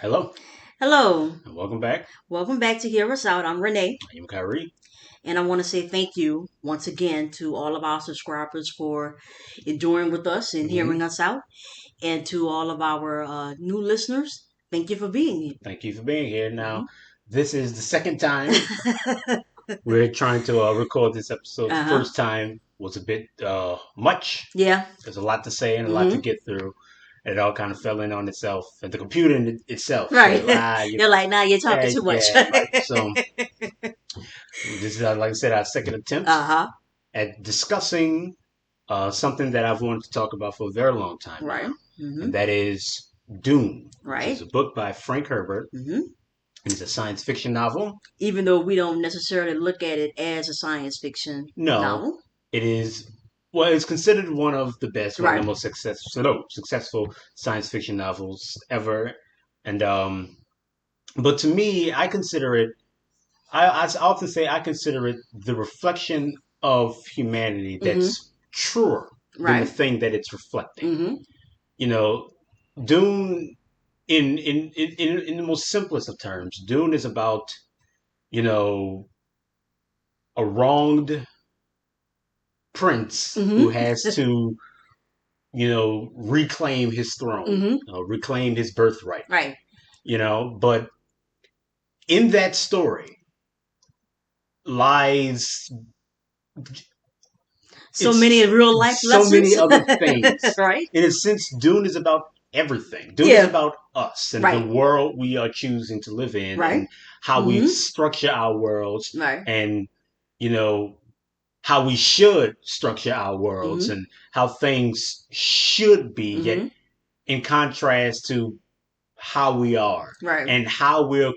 Hello, Hello, and welcome back. welcome back to Hear Us Out. I'm Renee, I'm Kyrie. and I want to say thank you once again to all of our subscribers for enduring with us and hmm hearing us out, and to all of our new listeners. Thank you for being Thank you for being here. here. Now, this is the second time Uh we're trying to record this episode. The huh. first time was a bit much. Yeah. There's a lot to say and a lot to Mm-hmm. get through. And it all kind of fell in on itself, and the computer in itself said, Right. You're like, nah, you're talking too much. yeah, right. So this is, like I said, our second attempt Uh huh. at discussing something that I've wanted to talk about for a very long time Right. now, Mm-hmm. and that is Dune, which is Right. a book by Frank Herbert. Mm-hmm. It's a science fiction novel. Even though we don't necessarily look at it as a science fiction No, novel. it is. Well, it's considered one of the best, one of the Right. most successful science fiction novels ever. And but to me, I consider it. I often say I consider it the reflection of humanity Mm-hmm. that's truer than the Right. thing that it's reflecting. Mm-hmm. You know, Dune, in the most simplest of terms, Dune is about you know a wronged prince who Mm-hmm. has to, reclaim his throne, Mm-hmm. reclaim his birthright, Right. but in that story lies So it's many real life so many lessons. other things. Right. In a sense, Dune is about everything. Dune is Yeah. about us and the Right. world we are choosing to live in Right. and how we Mm-hmm. structure our worlds Right. and, you know, how we should structure our worlds Mm-hmm. and how things should be, yet Mm-hmm. in contrast to how we are Right. and how we're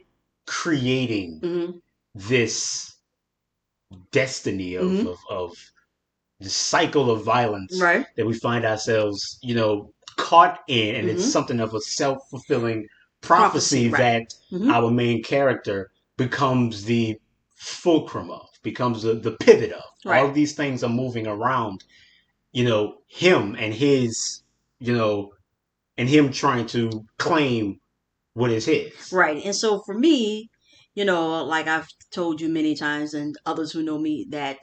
creating Mm-hmm. this destiny of, Mm-hmm. of, of the cycle of violence Right. that we find ourselves, caught in. And it's Mm-hmm. something of a self fulfilling Prophecy. prophecy Right. that Mm-hmm. our main character becomes the fulcrum of, becomes the pivot of. All Right. of these things are moving around, him and his, you know, and him trying to claim what is his. Right. And so for me, like I've told you many times and others who know me that,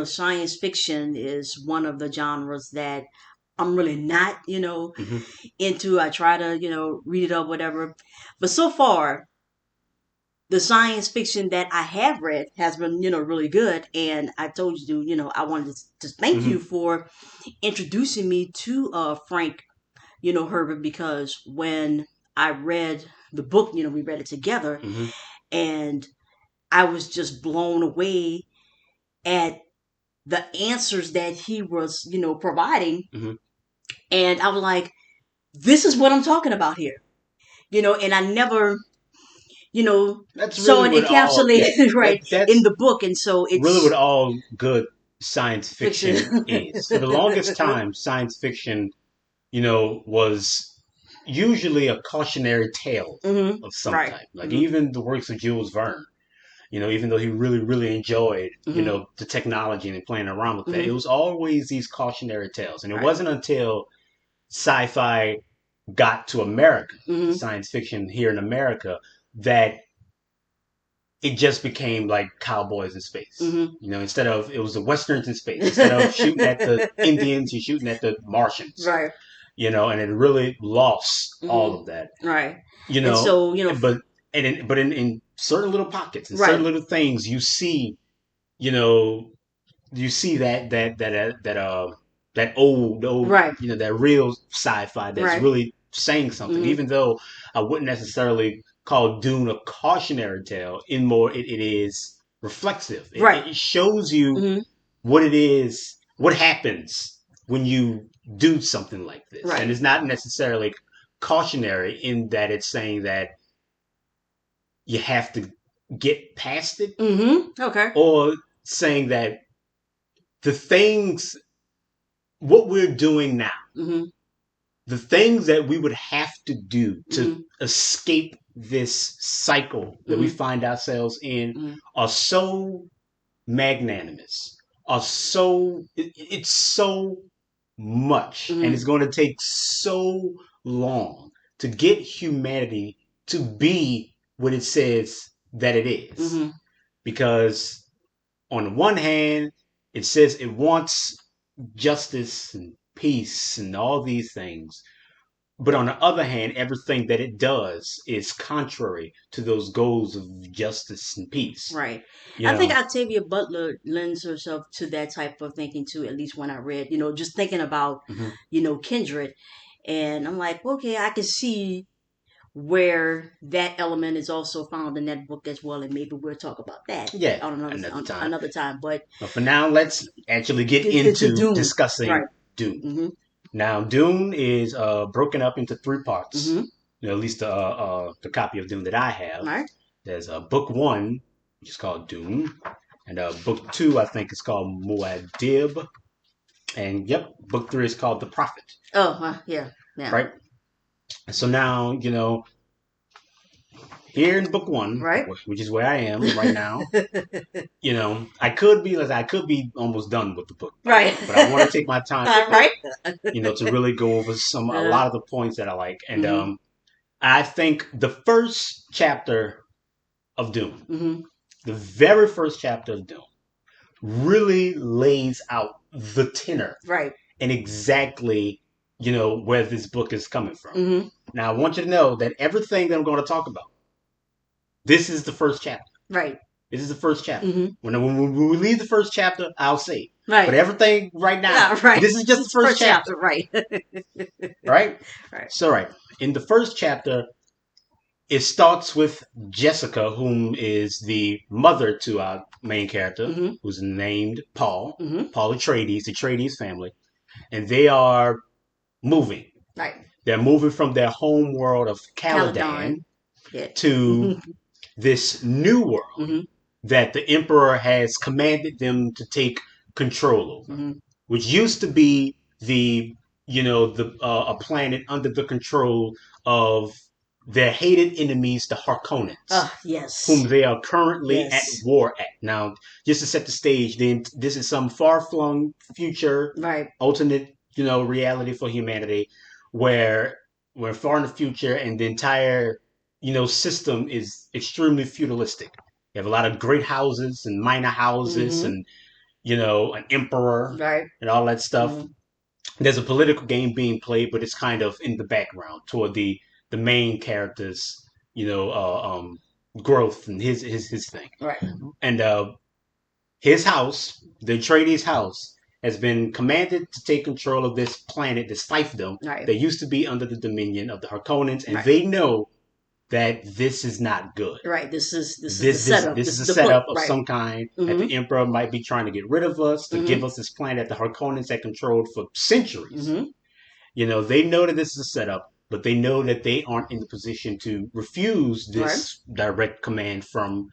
science fiction is one of the genres that I'm really not, hmm into. I try to, read it up, whatever. But so far, the science fiction that I have read has been, really good. And I told you, I wanted to thank you hmm for introducing me to Frank, Herbert, because when I read the book, we read it together, hmm and I was just blown away at the answers that he was, providing. hmm And I was like, this is what I'm talking about here, and I never, That's saw really it what all, yeah, encapsulated right in that's the book. And so really what it's all good science fiction. fiction is. For the longest time, science fiction, was usually a cautionary tale Hmm. of some Right. type. Like Hmm. even the works of Jules Verne, even though he really, really enjoyed, Hmm. the technology and playing around with that, it Hmm. was always these cautionary tales. And it Right. wasn't until sci-fi got to America, Hmm. science fiction here in America, that it just became like cowboys in space. Hmm. Instead of it was the westerns in space. Instead of shooting at the Indians, you're shooting at the Martians. Right. And it really lost Hmm. all of that. Right. You And know, so, but in certain little pockets, in certain right. little things, you know, you see that old, Right. that real sci-fi that's Right. really saying something. Hmm. Even though I wouldn't necessarily call Dune a cautionary tale, in more it is reflexive. It, Right. it shows you Hmm. what it is, what happens when you do something like this, and Right. it's not necessarily cautionary in that it's saying that you have to get past it, Hmm. Okay. or saying that the things what we're doing now, Hmm. the things that we would have to do to Hmm. escape this cycle that we Hmm. find ourselves in Hmm. are so magnanimous, it's so much, and Hmm. it's going to take so long to get humanity to be what it says that it is. Mm-hmm. Because on the one hand, it says it wants justice and peace and all these things. But on the other hand, everything that it does is contrary to those goals of justice and peace. Right. You I think know, Octavia Butler lends herself to that type of thinking too, at least when I read, just thinking about, hmm Kindred. And I'm like, okay, I can see where that element is also found in that book as well. And maybe we'll talk about that yeah, on another time. another time. But But for now, let's actually get get into into Dune. Right. discussing Dune. Mm-hmm. Now, Dune is broken up into three parts. Mm-hmm. At least the copy of Dune that I have. Right. There's book one, which is called Dune, and book two, I think, is called Muad'Dib, and yep, book three is called The Prophet. Oh, yeah. Yeah. Right. So now, here in book one, Right. which is where I am right now, I could be almost done with the book, Right. but I want to take my time with it, Right. to really go over a Uh, lot of the points that I like, and mm-hmm. I think the first chapter of Dune, Mm-hmm. the very first chapter of Dune, really lays out the tenor Right. and exactly where this book is coming from. Mm-hmm. Now, I want you to know that everything that I'm going to talk about, this is the first chapter. Right. This is the first chapter. Mm-hmm. When we leave the first chapter, I'll say it. Right. But everything right now, Yeah, right. this is just the first chapter. Right. Right? Right. So, right. In the first chapter, it starts with Jessica, whom is the mother to our main character, Mm-hmm. who's named Paul. Mm-hmm. Paul Atreides, the Atreides family. And they are moving. Right. They're moving from their home world of Caladan. Caladan Yeah. to this new world Mm-hmm. that the emperor has commanded them to take control over, Mm-hmm. which used to be the a planet under the control of their hated enemies, the Harkonnens, Yes. whom they are currently at Yes. war at. Now, just to set the stage, then this is some far-flung future, Right. alternate, reality for humanity, where we're far in the future, and the entire, system is extremely feudalistic. You have a lot of great houses and minor houses, Mm-hmm. and an emperor Right. and all that stuff. Mm-hmm. There's a political game being played, but it's kind of in the background toward the main character's growth and his thing. Right. And his house, the Atreides house, has been commanded to take control of this planet, this fiefdom Right. that used to be under the dominion of the Harkonnens, and Right. they know that this is not good. Right. This is the setup. This is a the setup book. of Right. some kind that Mm-hmm. the emperor might be trying to get rid of us, to give Mm-hmm. us this planet the Harkonnens had controlled for centuries. Mm-hmm. They know that this is a setup, but they know that they aren't in the position to refuse Right. this direct command from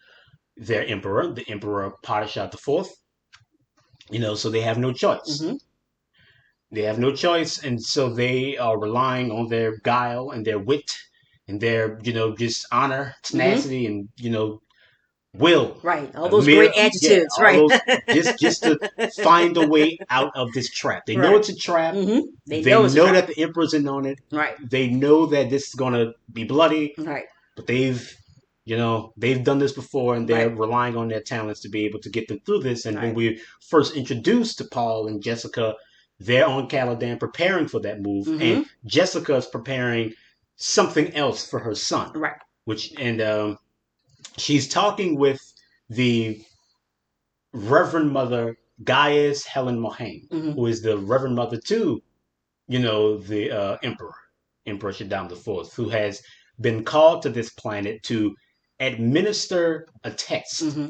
their emperor, the Emperor Padishah the Fourth. So they have no choice. Mm-hmm. They have no choice, and so they are relying on their guile and their wit and their, just honor, Mm-hmm. tenacity, and will. Right. All those great Yeah, adjectives. all Right. those just to find a way out of this trap. They know Right. it's a trap. Mm-hmm. They know it's a know trap. that the emperor's in on it. Right. They know that this is gonna be bloody. Right. But they've done this before, and they're Right. relying on their talents to be able to get them through this. And when Right. we first introduced to Paul and Jessica, they're on Caladan preparing for that move, Mm-hmm. and Jessica's preparing something else for her son, Right. she's talking with the Reverend Mother Gaius Helen Mohane, Mm-hmm. who is the Reverend Mother to, the Emperor Shaddam the Fourth, who has been called to this planet to administer a test. Mm-hmm.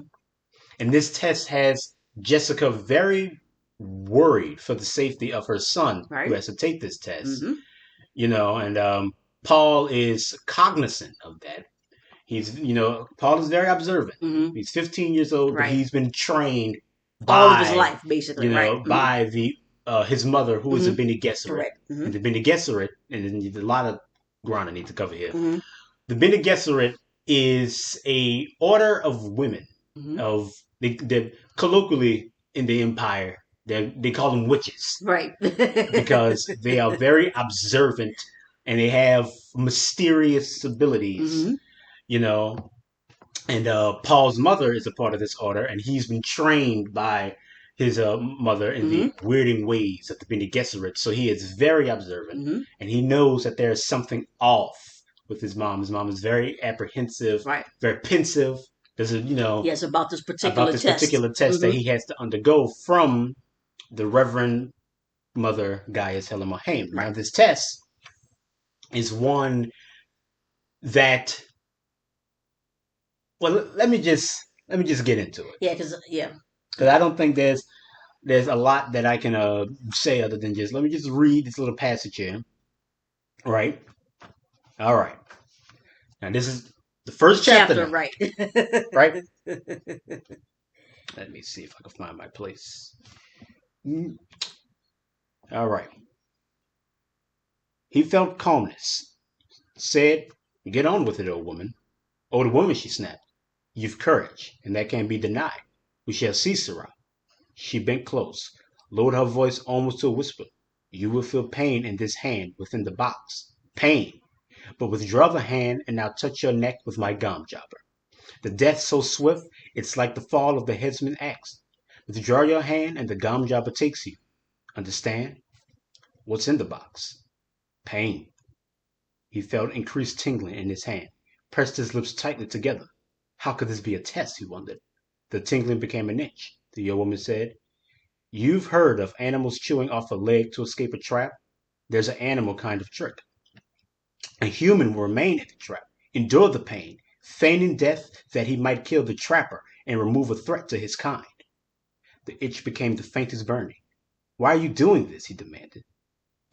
And this test has Jessica very worried for the safety of her son, Right. who has to take this test. Mm-hmm. And Paul is cognizant of that. Paul is very observant. Mm-hmm. He's 15 years old, Right. but he's been trained All of his by, life, basically. Right. by the his mother, who is a Mhm. Bene Gesserit. Correct. Mm-hmm. And the Bene Gesserit, and there's a lot of ground I need to cover here. Mm-hmm. The Bene Gesserit is a order of women. Mm-hmm. They're colloquially in the empire, they call them witches Right. because they are very observant and they have mysterious abilities, Mm-hmm. you know. And Paul's mother is a part of this order, and he's been trained by his mother in the Mm-hmm. weirding ways of the Bene Gesserit. So he is very observant, Mm-hmm. and he knows that there is something off with his mom. His mom is very apprehensive, Right. very pensive. There's a, Yes, about this about particular this test. particular test that Mm-hmm. he has to undergo from the Reverend Mother Gaius Helen Mohaim. Now, Right. this test is one that, well, let me just get into it, Yeah, because yeah. because I don't think there's a lot that I can say other than just let me just read this little passage here. Right. All right. Now this is the The first chapter chapter, now. right. Right. Let me see if I can find my place. Mm. All right. He felt calmness. Said, "Get on with it, old woman." "Old woman," she snapped. "You've courage, and that can't be denied. We shall see, Sarah." She bent close, lowered her voice almost to a whisper. "You will feel pain in this hand within the box. Pain. But withdraw the hand and I'll touch your neck with my gum jobber. The death so swift, it's like the fall of the headsman's axe. Withdraw your hand and the gum jobber takes you. Understand? What's in the box? Pain." He felt increased tingling in his hand, pressed his lips tightly together. How could this be a test, he wondered. The tingling became an itch, the old woman said. "You've heard of animals chewing off a leg to escape a trap? There's an animal kind of trick. A human will remain in the trap, endure the pain, feigning death that he might kill the trapper and remove a threat to his kind." The itch became the faintest burning. "Why are you doing this?" he demanded.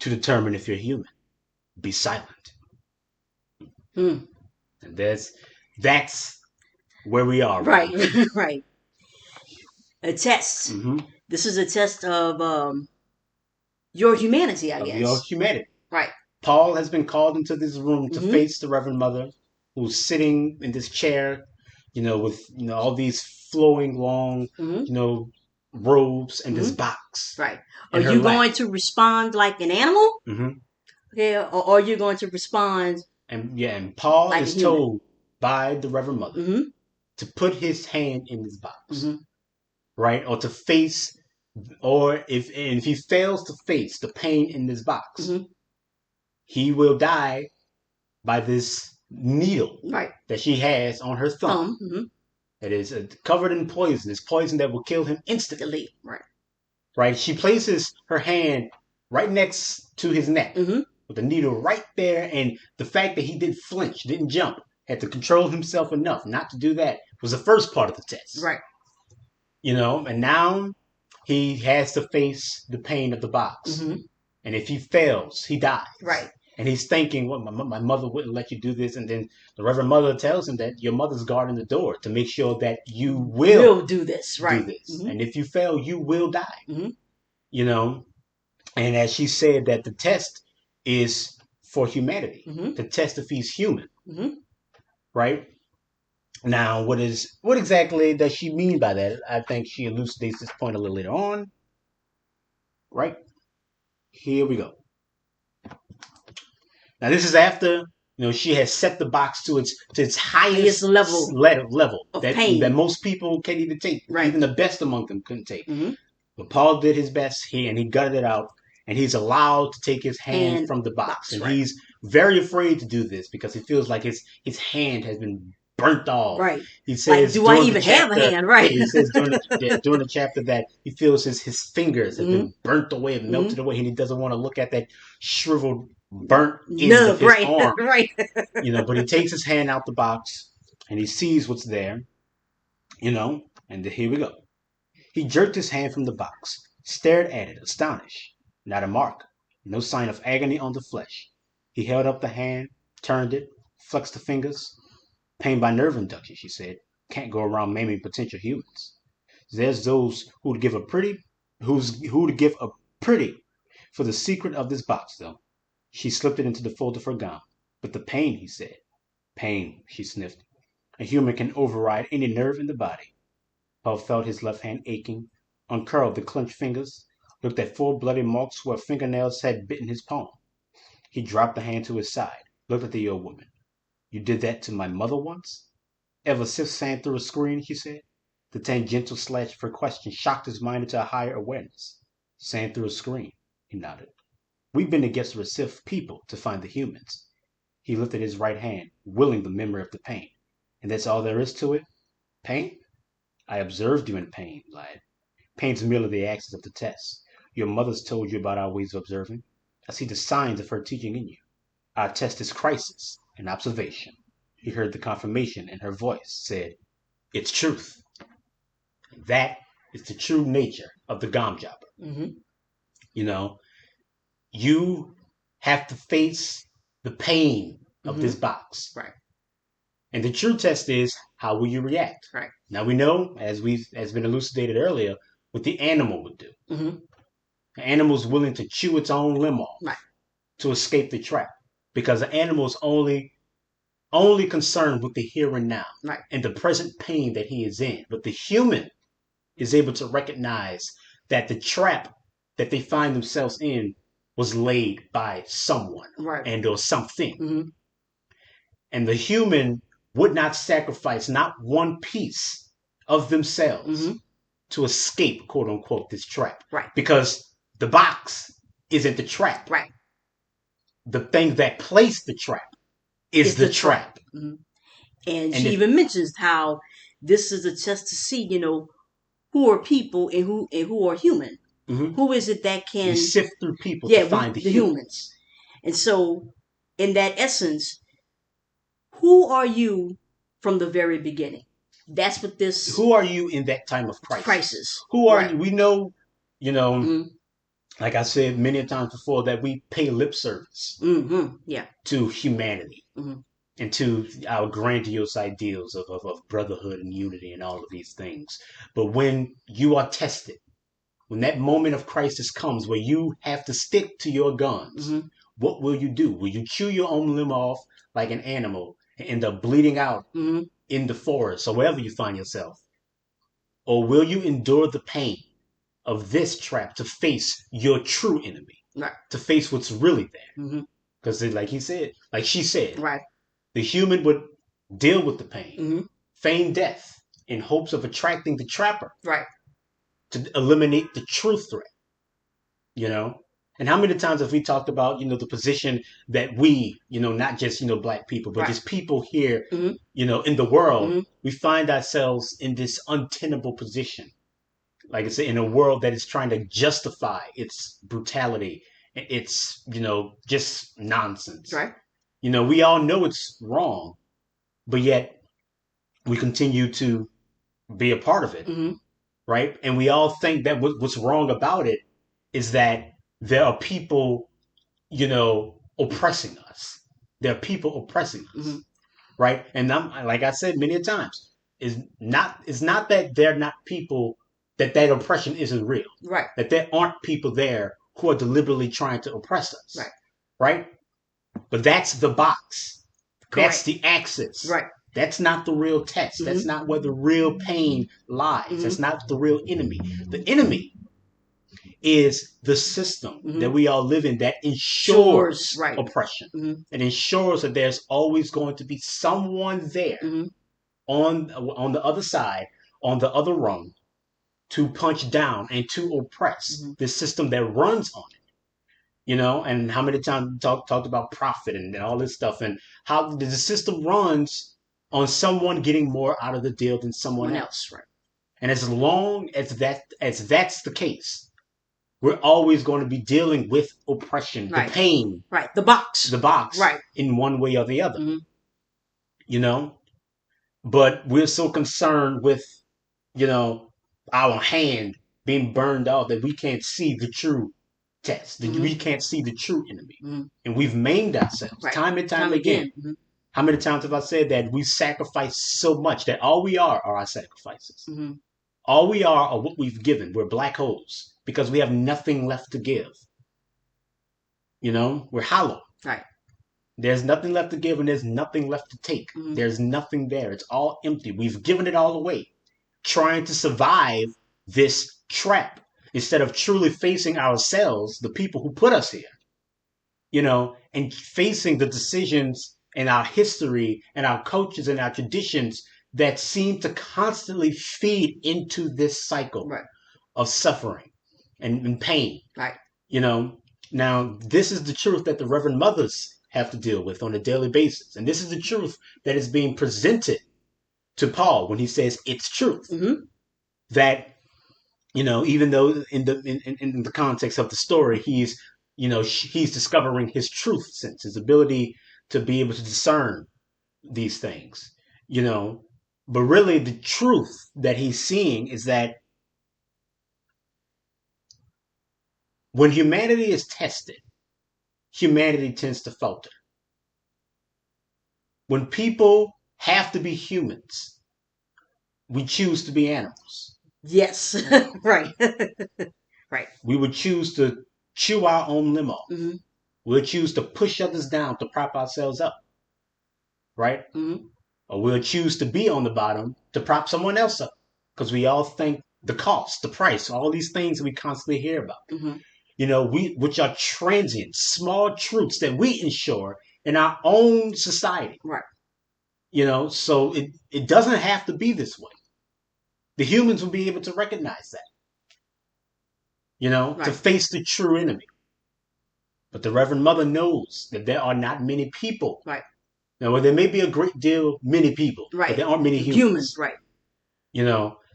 "To determine if you're human. Be silent." Hmm. And that's where we are right Right. now. Right. A test. Mm-hmm. This is a test of your humanity, I Of your guess. humanity. Right. Paul has been called into this room to Mm-hmm. face the Reverend Mother, who's sitting in this chair, with all these flowing long, Mm-hmm. you know, robes and this Mm-hmm. box Right. Are in her you lap. going to respond like an animal? Hmm. Okay, or are you going to respond And yeah, and Paul like a is human? told by the Reverend Mother Mm-hmm. to put his hand in this box, Mm-hmm. right, or to face, or if he fails to face the pain in this box, Mm-hmm. he will die by this needle Right. that she has on her thumb. Thumb. Mm-hmm. It is covered in poison. It's poison that will kill him instantly. Delete. Right. Right? She places her hand right next to his neck Mm-hmm. with the needle right there, and the fact that he didn't flinch, didn't jump, had to control himself enough not to do that was the first part of the test. Right. And now he has to face the pain of the box. Mm-hmm. And if he fails, he dies. Right. And he's thinking, well, my mother wouldn't let you do this. And then the Reverend Mother tells him that your mother's guarding the door to make sure that you will Will do this. do Right. this. Mm-hmm. And if you fail, you will die. Mm-hmm. You know? And as she said, that the test is for humanity, Mm-hmm. to test if he's human, Mm-hmm. right? Now, what exactly does she mean by that? I think she elucidates this point a little later on, right? Here we go. Now this is after she has set the box to its Highest highest level level of that pain. most people can't even take. Right. Even the best among them couldn't take. Mm-hmm. But Paul did his best. He gutted it out, and he's allowed to take his hand Hand from the box. box. And Right. he's very afraid to do this because he feels like his hand has been burnt off. Right. He Like, says do I during the even have a chapter, hand? Right. he says during the chapter that he feels his fingers have Mm-hmm. been burnt away and Mm-hmm. melted away, and he doesn't want to look at that shriveled, burnt ends of Nub. his Right. arm. Right. But he takes his hand out the box and he sees what's there, and here we go. He jerked his hand from the box, stared at it, astonished. Not a mark, no sign of agony on the flesh. He held up the hand, turned it, flexed the fingers. "Pain by nerve induction," she said. "Can't go around maiming potential humans. There's those who'd give a pretty for the secret of this box, though." She slipped it into the fold of her gown. "But the pain," he said. "Pain," she sniffed. "A human can override any nerve in the body." Paul felt his left hand aching, uncurled the clenched fingers, looked at 4 bloody marks where fingernails had bitten his palm. He dropped the hand to his side, looked at the old woman. You did that to my mother once? Ever since sand through a screen, he said. The tangential slash of her question shocked his mind into a higher awareness. Sand through a screen, he nodded. We've been against the Recif people to find the humans. He lifted his right hand, willing the memory of the pain. And that's all there is to it? Pain? I observed you in pain, lad. Pain's merely the axis of the test. Your mother's told you about our ways of observing. I see the signs of her teaching in you. Our test is crisis and observation. He heard the confirmation in her voice, said, It's truth. That is the true nature of the gom jobber. Mm-hmm. You know, you have to face the pain of this box. Right. And the true test is, how will you react? Right. Now we know, as been elucidated earlier, what the animal would do. Mm-hmm. The animal's willing to chew its own limb off Right. to escape the trap. Because the animal's only concerned with the here and now Right. and the present pain that he is in. But the human is able to recognize that the trap that they find themselves in was laid by someone Right. and or something. Mm-hmm. And the human would not sacrifice not one piece of themselves to escape, quote unquote, this trap. Right. Because the box isn't the trap. Right. The thing that placed the trap is the trap. Mm-hmm. And she even mentions how this is a test to see, who are people and who are human. Mm-hmm. Who is it that can we sift through people to find the humans. And so, in that essence, who are you from the very beginning? That's what this. Who are you in that time of crisis? Who are you? We know, like I said many times before, that we pay lip service to humanity and to our grandiose ideals of brotherhood and unity and all of these things. But when you are tested, when that moment of crisis comes where you have to stick to your guns, what will you do? Will you chew your own limb off like an animal and end up bleeding out in the forest or wherever you find yourself? Or will you endure the pain of this trap to face your true enemy, to face what's really there? Because like she said, the human would deal with the pain, feign death in hopes of attracting the trapper to eliminate the true threat, And how many times have we talked about, the position that we, not just, black people, but just people here, in the world, we find ourselves in this untenable position. Like I said, in a world that is trying to justify its brutality, its, just nonsense. Right. We all know it's wrong, but yet we continue to be a part of it. Right. And we all think that what's wrong about it is that there are people, oppressing us. There are people oppressing us. Right. And like I said many times, it's not that they're not people, that oppression isn't real. Right. That there aren't people there who are deliberately trying to oppress us. Right. Right. But that's the box. Correct. That's the axis. Right. That's not the real test. That's not where the real pain lies. That's not the real enemy. The enemy is the system that we all live in that ensures oppression. It ensures that there's always going to be someone there on the other side, on the other rung, to punch down and to oppress the system that runs on it. And how many times we talked about profit and all this stuff, and how the system runs on someone getting more out of the deal than someone else. Right. And as long as that's the case, we're always going to be dealing with oppression, the pain, the box, in one way or the other. But we're so concerned with, our hand being burned off that we can't see the true test. We can't see the true enemy. And we've maimed ourselves time and time again. How many times have I said that we sacrifice so much that all we are our sacrifices? All we are what we've given. We're black holes because we have nothing left to give. We're hollow. Right. There's nothing left to give and there's nothing left to take. There's nothing there. It's all empty. We've given it all away, trying to survive this trap instead of truly facing ourselves, the people who put us here. and facing the decisions in our history and our cultures and our traditions that seem to constantly feed into this cycle Right. of suffering and pain. Right. You know, now this is the truth that the Reverend Mothers have to deal with on a daily basis. And this is the truth that is being presented to Paul when he says it's truth. Mm-hmm. That, even though in the context of the story, he's discovering his truth sense, his ability to be able to discern these things, you know. But really, the truth that he's seeing is that when humanity is tested, humanity tends to falter. When people have to be humans, we choose to be animals. Yes. Right. Right. We would choose to chew our own limb off. Mm-hmm. We'll choose to push others down to prop ourselves up, right? Mm-hmm. Or we'll choose to be on the bottom to prop someone else up because we all think the cost, the price, all these things we constantly hear about. Mm-hmm. Which are transient, small truths that we ensure in our own society. Right. So it doesn't have to be this way. The humans will be able to recognize that, to Right. face the true enemy. But the Reverend Mother knows that there are not many people. Right. Now, well, there may be a great deal, many people, Right. but there aren't many Humans. Right.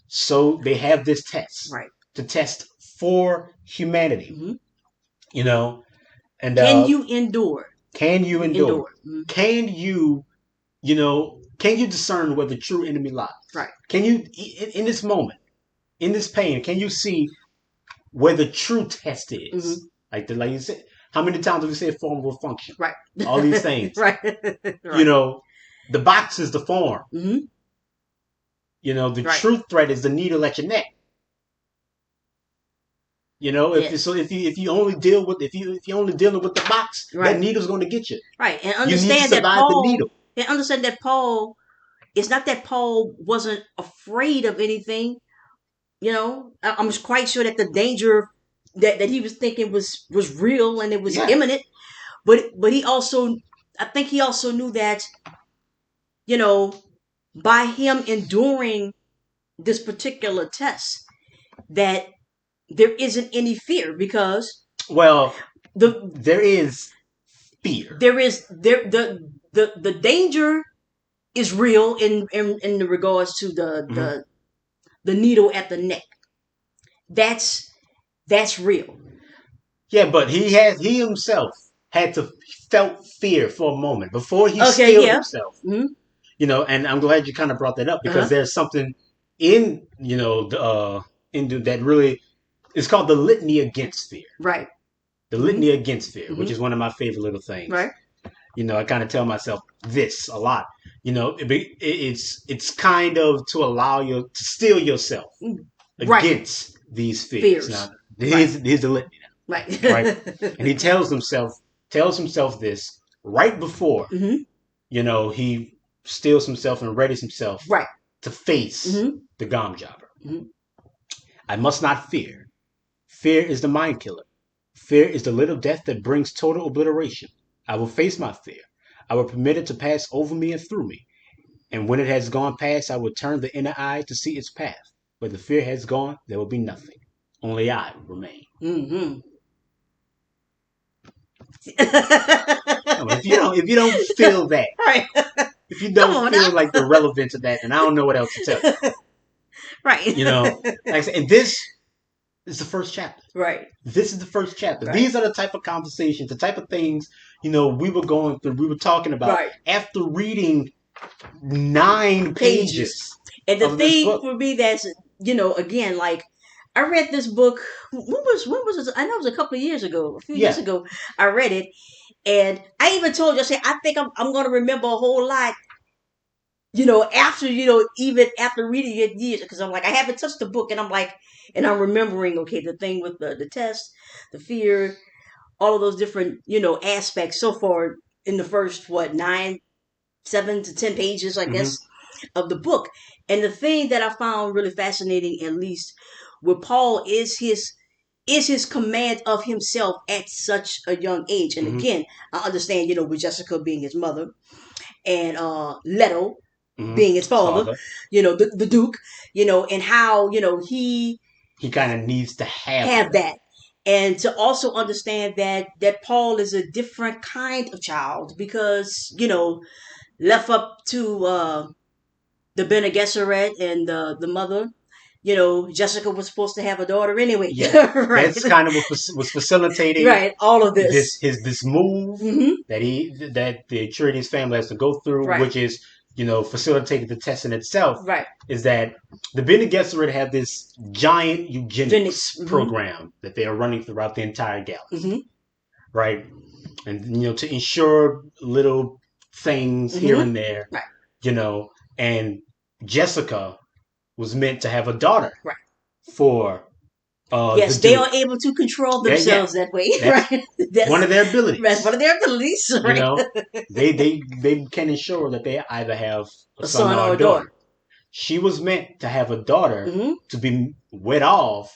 So they have this test Right. to test for humanity, Mm-hmm. And Can you endure? can you endure? Mm-hmm. Can you discern where the true enemy lies? Right. Can you, in this moment, in this pain, can you see where the true test is? Mm-hmm. Like you said, how many times have we said form will function? Right. All these things. Right. Right. The box is the form. Mm-hmm. The Right. true threat is the needle at your neck. If you only deal with if you only dealing with the box, right. that needle's going to get you. Right. And you need to understand that survive the Paul. needle. And understand that Paul. It's not that Paul wasn't afraid of anything. I'm quite sure that the danger that he was thinking was real and it was imminent. But he also, I think he also knew that, by him enduring this particular test, that there isn't any fear because there is fear. There is the danger is real in the regards to the needle at the neck. That's real. Yeah, but he himself had to felt fear for a moment before he stilled himself. Mm-hmm. And I'm glad you kind of brought that up because there's something in that really it's called the litany against fear. Right. The litany against fear, which is one of my favorite little things. Right. I kind of tell myself this a lot. It's kind of to allow you to steel yourself against these fears. Now, here's the litany now. Right. Right. And he tells himself this right before he steels himself and readies himself to face the gom jobber. I must not fear. Fear is the mind killer. Fear is the little death that brings total obliteration. I will face my fear. I will permit it to pass over me and through me. And when it has gone past, I will turn the inner eye to see its path. Where the fear has gone, there will be nothing. Only I remain. Mm-hmm. If you don't feel that, right. If you don't feel like the relevance of that, then I don't know what else to tell you. Right. Like I said, and this is the first chapter. Right. This is the first chapter. Right. These are the type of conversations, the type of things, we were going through, we were talking about after reading 9 pages. And the thing for me that's, again, like I read this book. When was it? I know it was a couple of years ago, a few years ago. I read it, and I even told you, I said, I think I'm going to remember a whole lot. After even after reading it years, because I'm like I haven't touched the book, and I'm like, and I'm remembering, okay, the thing with the test, the fear, all of those different aspects so far in the first 7 to 10 pages, I guess, of the book. And the thing that I found really fascinating, at least with Paul, is is his command of himself at such a young age. And Mm-hmm. again, I understand, with Jessica being his mother and Leto Mm-hmm. being his father, Father. the Duke, and how, he He kind of needs to have have her. that. And to also understand that Paul is a different kind of child because, left up to the Bene Gesserit and the mother, Jessica was supposed to have a daughter anyway. Yeah, Right. that's kind of what was facilitating Right. All of this. this move Hmm. that the Trinity's family has to go through, Right. which is facilitating the test in itself. Right. Is that the Bene Gesserit have this giant eugenics Eugenics. Hmm. program that they are running throughout the entire galaxy, Hmm. right? And to ensure little things here Hmm. and there, Right. you know, and Jessica was meant to have a daughter Right. for the Yes, they Duke. are able to control Yeah, yeah. themselves that way. That's Right. one of their That's one abilities. of their abilities. You Right. know, they can ensure that they either have a A son son or or a a daughter. daughter. She was meant to have a daughter Hmm. to be wed off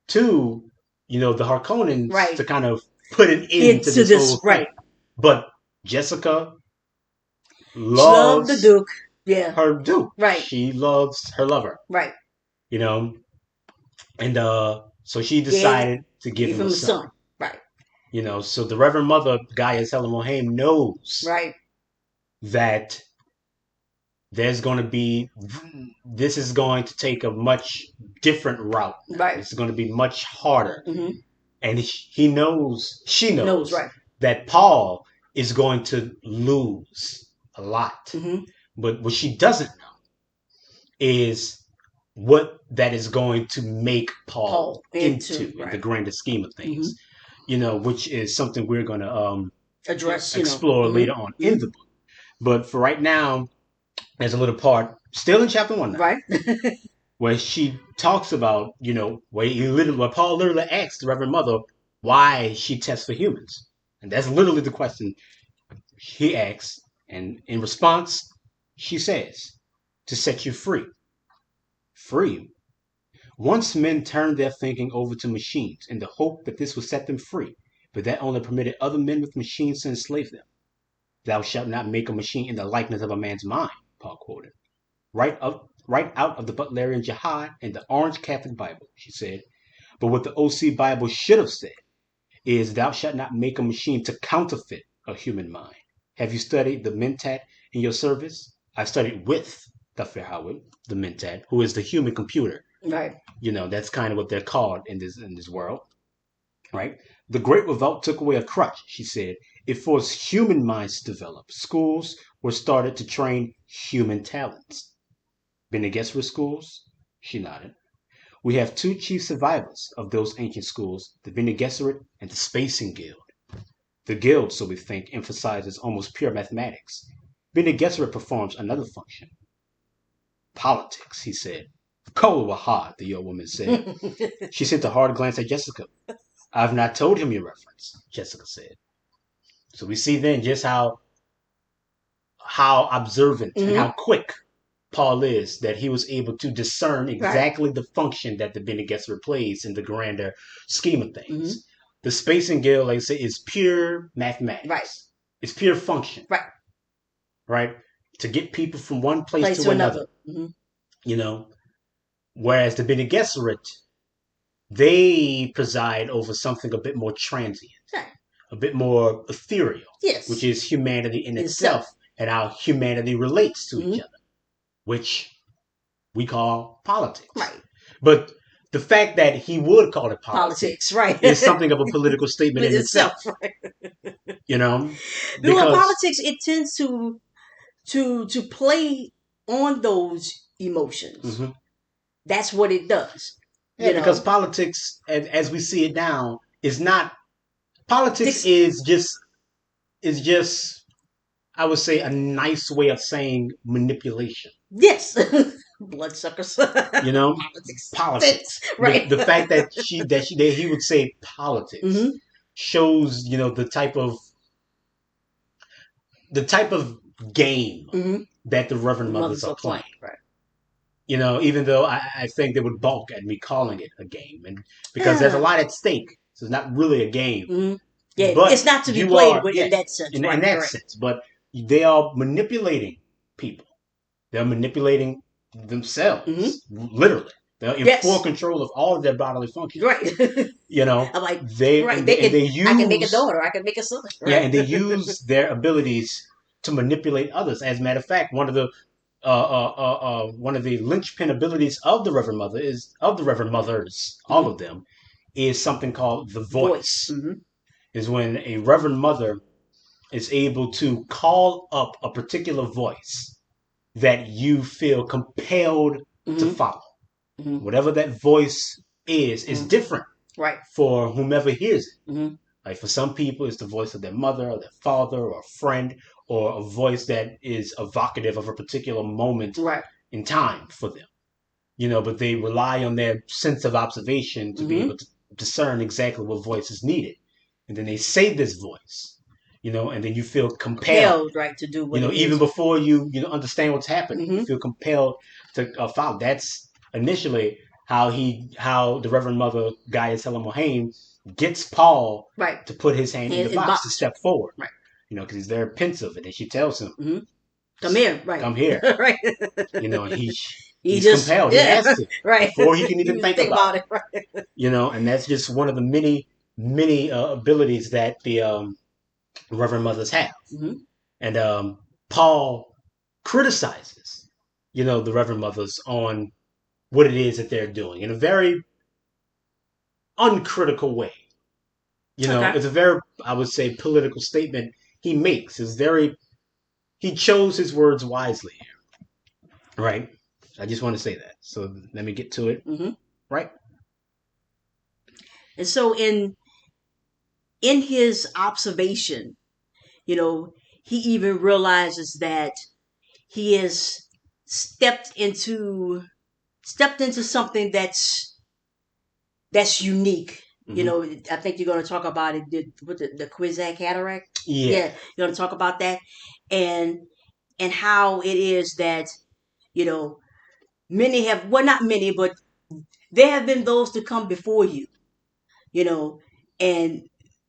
to, the Harkonnens Right. to kind of put an end to Into this whole this. thing. Right. But Jessica She loved the loves Duke. Yeah. her Duke. Right. She loves her lover. Right. You know, and so she Gave decided to give gave him a him a son. son. Right. So the Reverend Mother Gaius Helen Mohaim knows Right. that there's going to be this is going to take a much different route now. Right. This is going to be much harder, Hmm. and he knows, she Knows. knows Right. that Paul is going to lose a lot. Hmm. But what she doesn't know is what that is going to make Paul Paul into. into in the Right. grander scheme of Hmm. things. Which is something we're going to Address. explore Hmm. later on Hmm. in the book. But for right now, there's a little part still in chapter 1 now Right. where she talks about, where Paul literally asks the Reverend Mother why she tests for humans. And that's literally the question he asks. And in response, she says, to set you free. Free. Once men turned their thinking over to machines in the hope that this would set them free, but that only permitted other men with machines to enslave them. Thou shalt not make a machine in the likeness of a man's mind, Paul quoted. Right out of the Butlerian Jihad and the Orange Catholic Bible, she said. But what the OC Bible should have said is, thou shalt not make a machine to counterfeit a human mind. Have you studied the Mentat in your service? I studied with Dr. Howard, the Mentat, who is the human computer. Right. That's kind of what they're called in this world, right? The Great Revolt took away a crutch, she said. It forced human minds to develop. Schools were started to train human talents. Bene Gesserit schools? She nodded. We have two chief survivors of those ancient schools, the Bene Gesserit and the Spacing Guild. The guild, so we think, emphasizes almost pure mathematics. Bene Gesserit performs another function. Politics, he said. Cold were hard, the old woman said. She sent a hard glance at Jessica. I've not told him your reference, Jessica said. So we see then just how observant and Hmm. how quick Paul is, that he was able to discern Right. exactly the function that the Bene Gesserit plays in the grander scheme of Hmm. things. The spacing guild, like I say, is pure Right. mathematics. It's pure function, Right. right? To get people from one place Place to to another, another. Hmm. you know. Whereas the Bene Gesserit, they preside over something a bit more transient, Right. a bit more ethereal, which Yes. is humanity in Itself. itself and how humanity relates to each Hmm. other, which we call politics. Right. But the fact that he would call it Politics. politics Right. is something of a political statement in Itself. itself, Right. you know, Well, because politics, it tends to play on those emotions. mhm. That's what it does. Yeah, You because know. politics, as we see it now, is not politics. This. Is just I would say a nice way of saying manipulation. Yes. Bloodsuckers. You know, Politics. politics. Right. The fact that that he would say politics Hmm. shows the type of game Hmm. that the Reverend The Mothers mothers are are playing. playing. Right. Even though I think they would balk at me calling it a game, and because there's a Uh, lot at stake, so it's not really a game. hmm Yeah, it's But not to be you played are, with yeah, in that sense. in Right, that correct. sense. But they are manipulating people. They're manipulating themselves, Hmm literally. They're in full Yes, control of all of their bodily functions. right. You know, I'm like, they right. and they, and they I can make a use daughter. I can make a son. yeah, Right. and they use their abilities to manipulate others. As a matter of fact, one of the linchpin abilities of the Reverend Mother is of the Reverend Mothers, all hmm of them, is something called the Voice. voice. Is when a Reverend Mother is able to call up a particular voice that you feel compelled to hmm follow. hmm Whatever that voice is hmm different Right. for whomever hears it. hmm Like for some people, it's the voice of their mother or their father or a friend or a voice that is evocative of a particular moment Right. in time for them. But they rely on their sense of observation to be hmm able to discern exactly what voice is needed. And then they say this voice, and then you feel compelled, Compelled, right, to do what it even is. before you understand what's happening, you Hmm feel compelled to follow. That's initially how the Reverend Mother Gaius Helen Mohane gets Paul Right. to put his hand in the In box to box. step forward. Right. Because he's very pensive, and then she tells him, hmm Come here. Right. "Come here." right. And He he's just compelled. He yeah. has to right. before he can you even just think think about about it. it. Right. And that's just one of the many abilities that the Reverend Mothers have. hmm And Paul criticizes, the Reverend Mothers on what it is that they're doing in a very uncritical way. Okay. It's a very, I would say, political statement he makes. He chose his words wisely here, right? I just want to say that. So let me get to it, hmm right? And so in his observation, you know, he even realizes that he has stepped into stepped into something that's unique. Hmm. I think you're going to talk about it with the Quizac cataract. Yeah. Yeah, you're going to talk about that, and and how it is that you know many have well not many, but there have been those to come before you, you know, and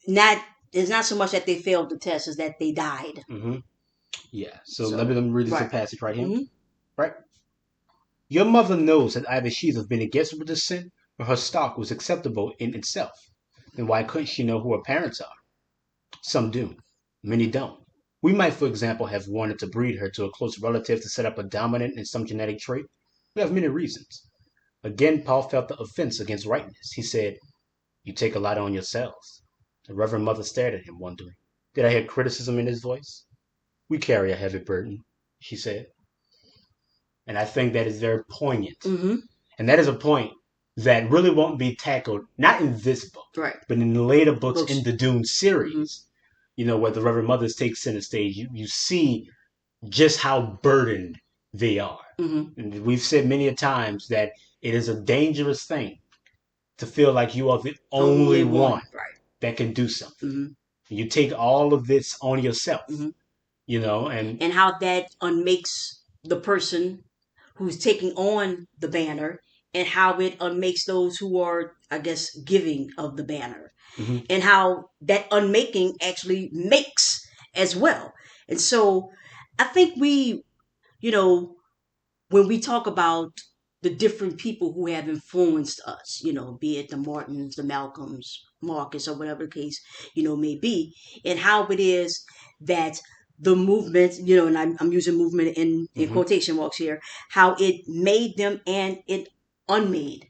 not it's not so much that they failed the test as that they died. Hmm. Yeah. So let me, So let me read this right. passage right here, hmm right? Your mother knows that either she's of been against her descent or her stock was acceptable in itself. Then why couldn't she know who her parents are? Some do. Many don't. We might, for example, have wanted to breed her to a close relative to set up a dominant in some genetic trait. We have many reasons. Again, Paul felt the offense against rightness. He said, "You take a lot on yourselves." The Reverend Mother stared at him, wondering. Did I hear criticism in his voice? "We carry a heavy burden," she said. And I think that is very poignant. hmm And that is a point that really won't be tackled, not in this book, Right. but in the later books in Books. the Dune hmm series. Where the Reverend Mothers take center stage, you see just how burdened they are. hmm And we've said many a times that it is a dangerous thing to feel like you are the only Only one one. Right. that can do something. hmm You take all of this on yourself, hmm and And how that unmakes the person who's taking on the banner, and how it unmakes those who are, I guess, giving of the banner, mhm, and how that unmaking actually makes as well. And so I think you know, when we talk about the different people who have influenced us, be it the Martins, the Malcolms, Marcus, or whatever the case, may be, and how it is that the movement, and I'm using movement in mhm. quotation marks here, how it made them and it unmade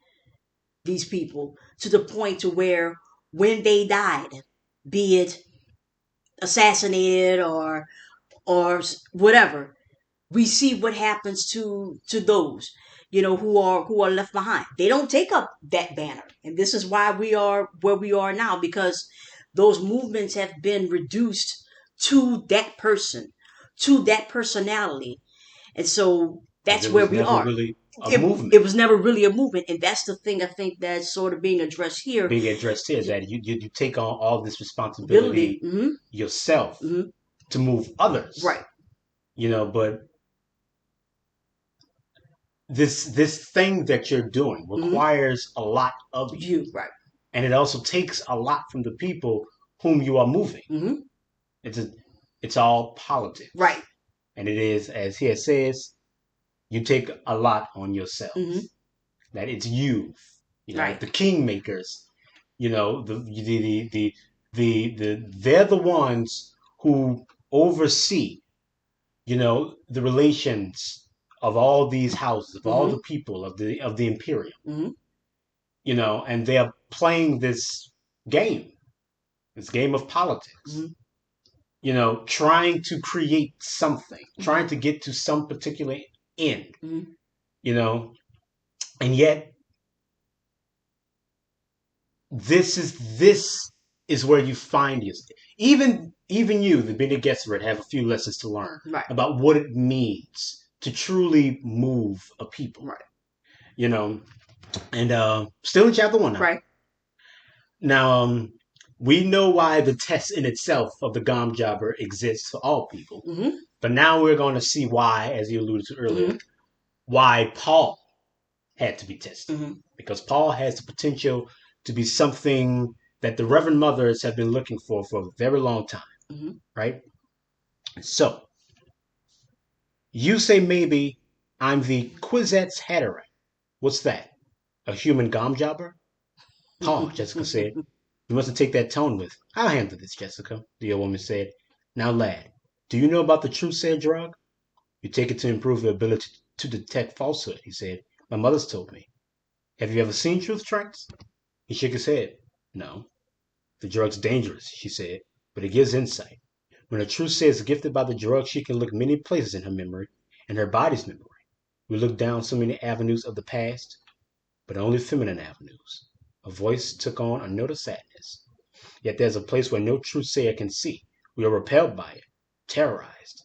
these people to the point to where when they died, be it assassinated or whatever, we see what happens to those who are left behind. They don't take up that banner, and this is why we are where we are now, because those movements have been reduced to that person, to that personality, and so Because that's it where was we never are. really a It movement was never really a movement, and that's the thing I think that's sort of being addressed here. being addressed here, that you take on all this Ability. responsibility yourself hmm to move others, Right. but this thing that you're doing Mm-hmm. requires a lot of you, You right. and it also takes a lot from the people whom you are moving. Mm-hmm. It's a, it's all politics, Right. and it is, as here says, you take a lot on Mm-hmm. yourselves. That it's you, Right. the kingmakers. They're the ones who oversee, the relations of all these houses, of all Mm-hmm. the people of the imperium, Mm-hmm. and they're playing game, this game of politics, Mm-hmm. trying to create something, Mm-hmm. trying to get to some particular end, Mm-hmm. you know, and yet this is where you find yourself. Even you, the Bene Gesserit, have a few lessons to learn Right. about what it means to truly move a people. Right. You know, and still in chapter one now. Right. Now, we know why the test in itself of the Gom Jobber exists for all people, Mm-hmm. but now we're going to see why, as you alluded to earlier, Mm-hmm. why Paul had to be tested, Mm-hmm. because Paul has the potential to be something that the Reverend Mothers have been looking for a very long time, Mm-hmm. right? So you say maybe I'm the Quizette's Hatterack. What's that? A human gom jobber? Paul, Jessica said. You mustn't take that tone with. I'll handle this, Jessica, the old woman said. Now, lad, do you know about the truth sayer drug? You take it to improve your ability to detect falsehood, he said. My mother's told me. Have you ever seen truth tracks? He shook his head. No. The drug's dangerous, she said, but it gives insight. When a truth sayer is gifted by the drug, she can look many places in her memory, in her body's memory. We look down so many avenues of the past, but only feminine avenues. Her voice took on a note of sadness. Yet there's a place where no truth sayer can see. We are repelled by it, terrorized.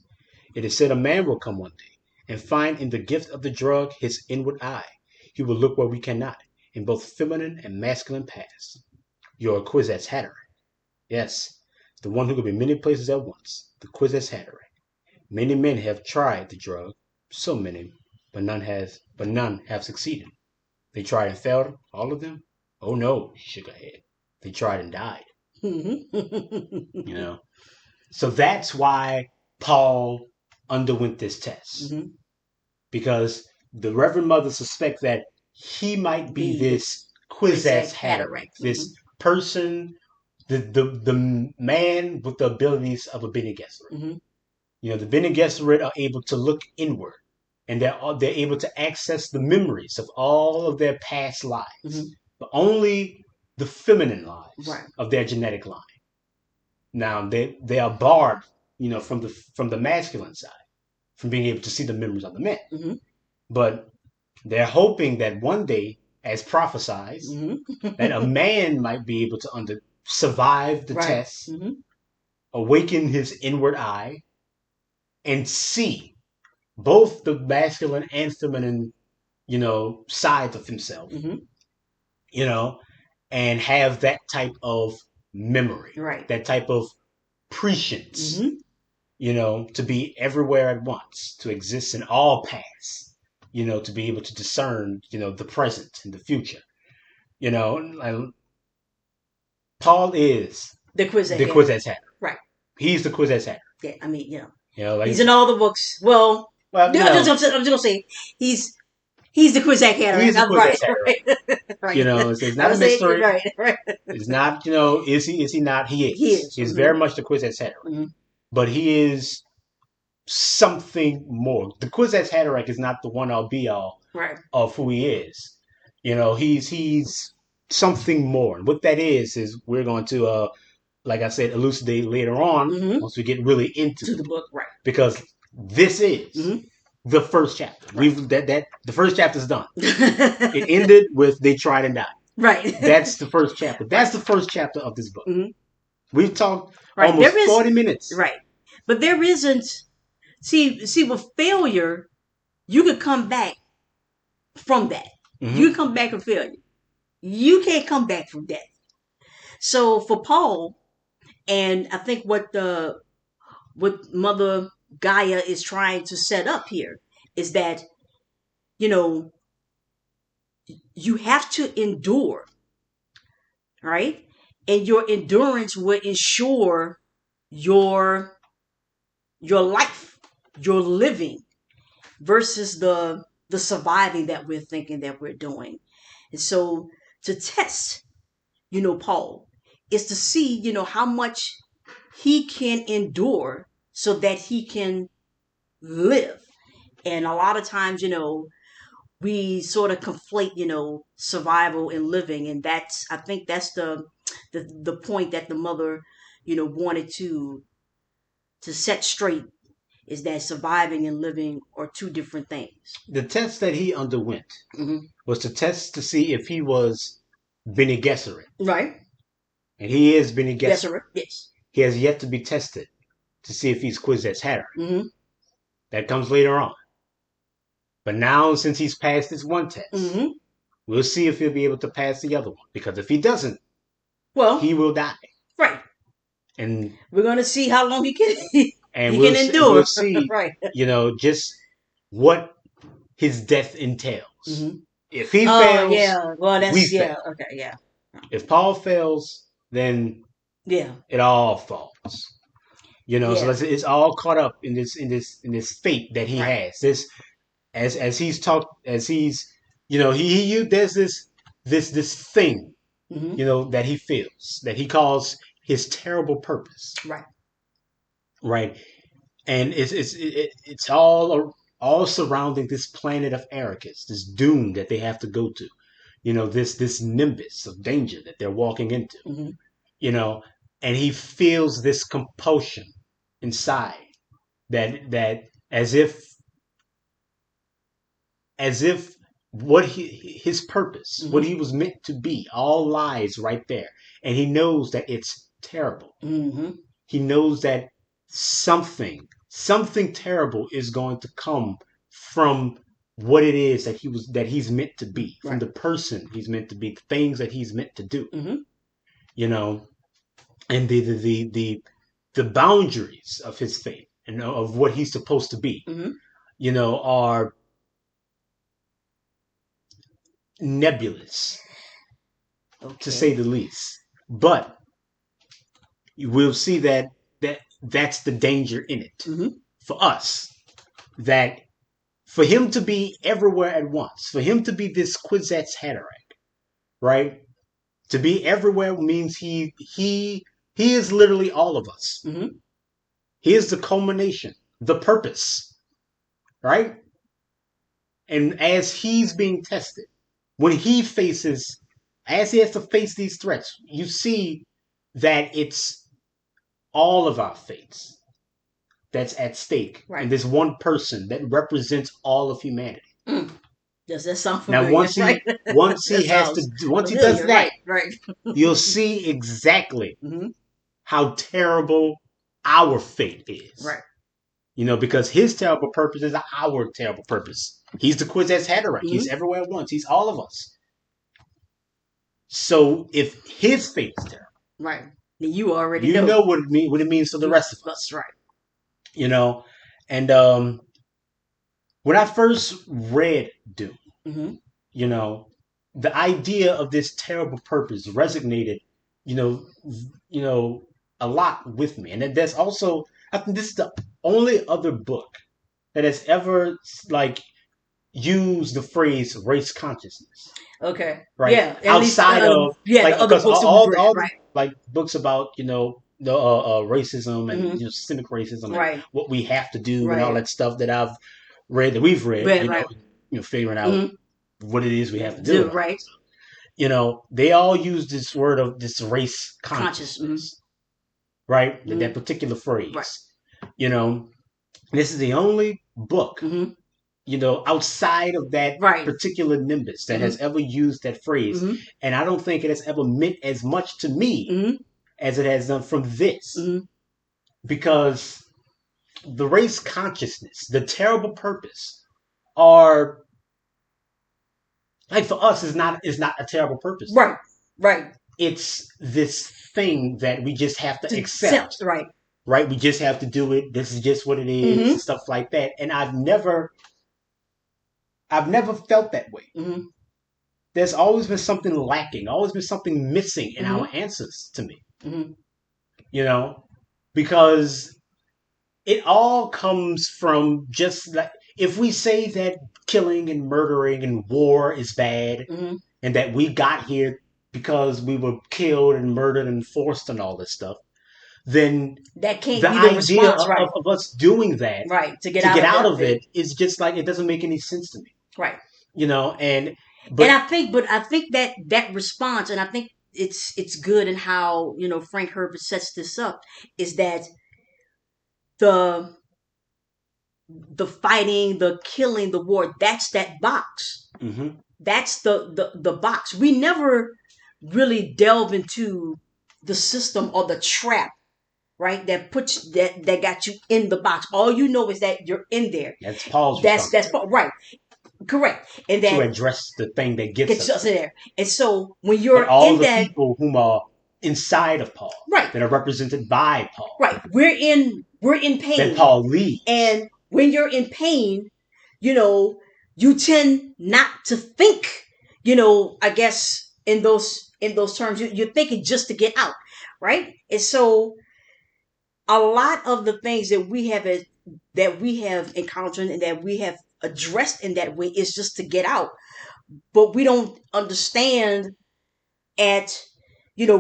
It is said a man will come one day and find in the gift of the drug his inward eye. He will look where we cannot, in both feminine and masculine paths. You're a Quizette's Hatter. Yes, the one who could be many places at once, the Quizette's Hatter. Many men have tried the drug, so many, but none have succeeded. They tried and failed, all of them? Oh no, she shook her head. They tried and died, you Mm-hmm. know. So that's why Paul underwent this test. Mm-hmm. Because the Reverend Mother suspects that he might be Be the this Quizak Kwisatz Haderach, Haderach. Mm-hmm. this person, the man with the abilities of a Bene Gesserit. Mm-hmm. The Bene Gesserit are able to look inward, and they're able to access the memories of all of their past Mm-hmm. lives, but only the feminine lives Right. of their genetic line. Now they are barred, from the masculine side, from being able to see the memories of the men. Mm-hmm. But they're hoping that one day, as prophesied, that a Mm-hmm. man might be able to survive the Right. test, Mm-hmm. awaken his inward eye, and see both the masculine and feminine, sides of himself, Mm-hmm. you know, and have that type of memory, Right. that type of prescience, Mm-hmm. to be everywhere at once, to exist in all paths, to be able to discern, the present and the future. Like Paul is The Quizak the Haderach. Kwisatz Hatter. Right. He's the Kwisatz Hatter. Yeah. I mean, Like, he's in all the books. Well, well, I'm just gonna say he's he's the Quizak he's Haderach. the I'm right. Kwisatz Hatter. Right. Right. It's I'm not a gonna say it mystery. right. Right. It's not, is he not? He He is. is. He's Mm-hmm. very much the Kwisatz Hatter. Mm-hmm. But he is something more. The Kwisatz Haderach is not the one all be all Right. of who he is. He's something more. And what that is we're going to, like I said, elucidate later on Mm-hmm. once we get really into To the the book, book. Right. because this is Mm-hmm. the first chapter. Right. The first chapter is done. It ended with they tried and died. Right. That's the first chapter. That's Right. the first chapter of this book. Mm-hmm. We've talked Right. There almost is 40 minutes. right, but there isn't. See, with failure, you could come back from that. You Mm-hmm. can come back from failure. You can't come back from that. So for Paul, and I think what Mother Gaia is trying to set up here is that you know, you have to endure, right? And your endurance will ensure your your life, your living versus the surviving that we're thinking that we're doing. And so to test, Paul is to see, how much he can endure so that he can live. And a lot of times, we sort of conflate, survival and living, and I think that's the point that the mother, wanted to set straight, is that surviving and living are two different things. The test that he underwent Hmm. was to test to see if he was Bene Gesserit. Right. And he is Bene Yes, Gesserit. sir. Yes. He has yet to be tested to see if he's Kwisatz Haderach. Hmm. That comes later on. But now, since he's passed this one test, Hmm. we'll see if he'll be able to pass the other one. Because if he doesn't, Well, he will die. right. And We're gonna see how long he can he we'll can we'll endure. see, Right. just what his death entails. Hmm. If he Oh fails, yeah. Well, we that's fail. yeah. Okay. Yeah. If Paul fails, then Yeah. it all falls. So Yeah. it's all caught up in this fate that he Right. has. This as he's talked as he's there's this thing Hmm. that he feels that he calls his terrible purpose, Right. right? And it's all surrounding this planet of Arrakis, this Dune that they have to go to. This nimbus of danger that they're walking into. Hmm. You know, and he feels this compulsion inside that as if what his purpose, what Hmm. he was meant to be, all lies right there, and he knows that it's terrible. Hmm. He knows that something terrible is going to come from what it is that he's meant to be, from Right. the person he's meant to be, the things that he's meant to do. Hmm. You know, and the boundaries of his fate and of what he's supposed to be, Hmm. are nebulous, to Okay. say the least. But you will see that's the danger in it Hmm. for us. That for him to be everywhere at once, for him to be this Kwisatz Haderach, right? To be everywhere means he is literally all of us. Hmm. He is the culmination, the purpose, right? And as he's being tested, when as he has to face these threats, you see that it's all of our fates that's at stake in Right. this one person that represents all of humanity. Mm. Does that sound Now, familiar? Right. That sounds once he does familiar. that, Right. Right. you'll see exactly Hmm. how terrible our fate is. Right. Because his terrible purpose is our terrible purpose. He's the Kwisatz Haderach. Hmm. He's everywhere at once. He's all of us. So if his fate is terrible, Right. Then you already you know. know what it means for the rest of That's us. right. You know, and when I first read Dune, Hmm. you know, the idea of this terrible purpose resonated, you know, a lot with me. And there's also, I think this is the only other book that has ever like used the phrase race consciousness, Okay. right? Yeah. At least Outside of yeah, like the other because books that we've read. all the Right. like books about the racism and Hmm. systemic racism and Right. what we have to do and all Right. that stuff that we've read, Right. Right. figuring out Hmm. what it is we have to do Do and all right. that stuff. They all use this word of this race Conscious. Hmm. consciousness, right? That Hmm. particular Right. phrase. You know, this is the only book, Hmm. outside of that Right. particular nimbus that Hmm. has ever used that phrase. Hmm. And I don't think it has ever meant as much to me Hmm. as it has done from this. Hmm. Because the race consciousness, the terrible purpose, are like for us is not a terrible purpose. Right. Right. It's this thing that we just have to accept. Accept. Right. Right? We just have to do it. This is just what it is, Hmm. and stuff like that. And I've never felt that way. Mm-hmm. There's always been something lacking, always been something missing in our Mm-hmm. answers to me. Mm-hmm. You know, because it all comes from just like if we say that killing and murdering and war is bad Mm-hmm. and that we got here because we were killed and murdered and forced and all this stuff, then That can't the be the idea response, right? of us doing that Right. To get to out get of out that of thing. it is just like it doesn't make any sense to me. Right. And And but I think that that response, and I think it's good in how Frank Herbert sets this up, is that the the fighting, the killing, the war, that's that box. mhm, That's the box. We never really delve into the system or the trap, right? That puts that got you in the box. All you know is that you're in there. that's Paul's That's responsibility right, correct, and to that address the thing that gets gets us us in there. there. And so when But you're all in the that, people whom are inside of Paul, right, that are represented by Paul, right, we're in that pain, Paul leads, and when you're in pain, you know, you tend not to think, I guess in those terms, you're thinking just to get out, right? And so a lot of the things that we have encountered and that we have addressed in that way is just to get out, but we don't understand at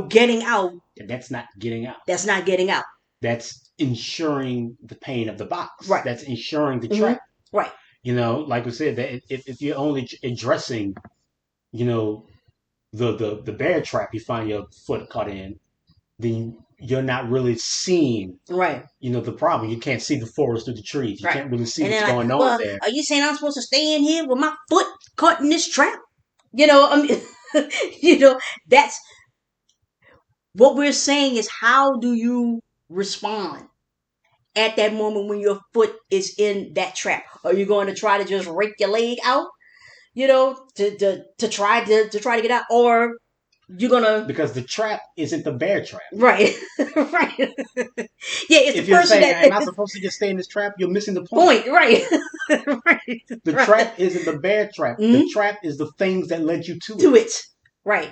getting out. and that's not getting out. That's not getting out, That's ensuring the pain of the box. right? That's ensuring the Hmm. trap. Right, Like we said, that if you're only addressing, you know, the bear trap you find your foot caught in, then you're not really seeing, right, the problem. You can't see the forest through the trees. You right. can't really see And what's then like, going on well, there. are you saying I'm supposed to stay in here with my foot caught in this trap? I mean, that's what we're saying is, how do you respond at that moment when your foot is in that trap? Are you going to try to just rake your leg out, to try to get out, or you're gonna, Because the trap isn't the bear trap. right, right? Yeah, it's the If you're person saying, that am I supposed to just stay in this trap? You're missing the point. point, right, right, The right. trap isn't the bear trap. The Hmm. trap is the things that led you to To it. it, right?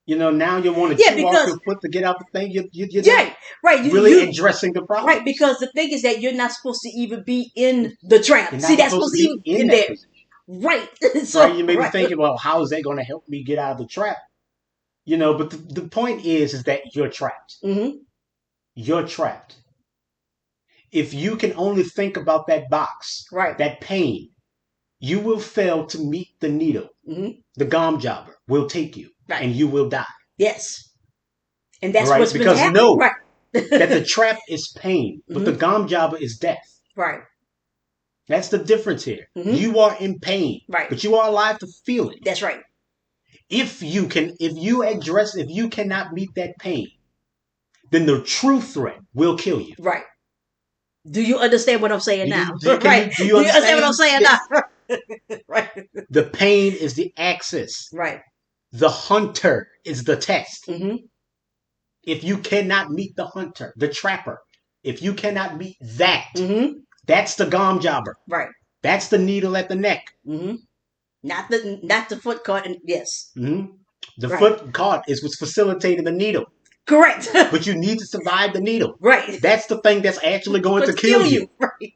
Now you want to Yeah, chew off because your foot to get out the thing. You're not yeah, right. You really you addressing the problem. right, because the thing is that you're not supposed to even be in the trap. You're See, not that's supposed supposed to to even be in in that there, position, right? right? So You may be right. thinking, well, how is that going to help me get out of the trap? But the point is that you're trapped. Hmm. You're trapped. If you can only think about that box, Right. that pain, you will fail to meet the needle. Hmm. The gom jobber will take you, Right. and you will die. Yes, and All that's right, what's been because happening. know Right. that the trap is pain, but the Hmm. gom jobber is death. Right. That's the difference here. Hmm. You are in pain, Right. but you are alive to feel it. That's right. If you cannot meet that pain, then the true threat will kill you. Right. Do you understand what I'm saying Do now? you, do, can Right. you do you Do you understand what I'm understand saying this? now? Right. The pain is the axis. Right. The hunter is the test. Hmm. If you cannot meet the hunter, the trapper, if you cannot meet that, Hmm. that's the gom jobber. Right. That's the needle at the neck. Hmm. Not the foot caught. Yes. Mm-hmm. The Right. foot caught is what's facilitating the needle. Correct. But you need to survive the needle. Right. That's the thing that's actually going to But kill you. Right.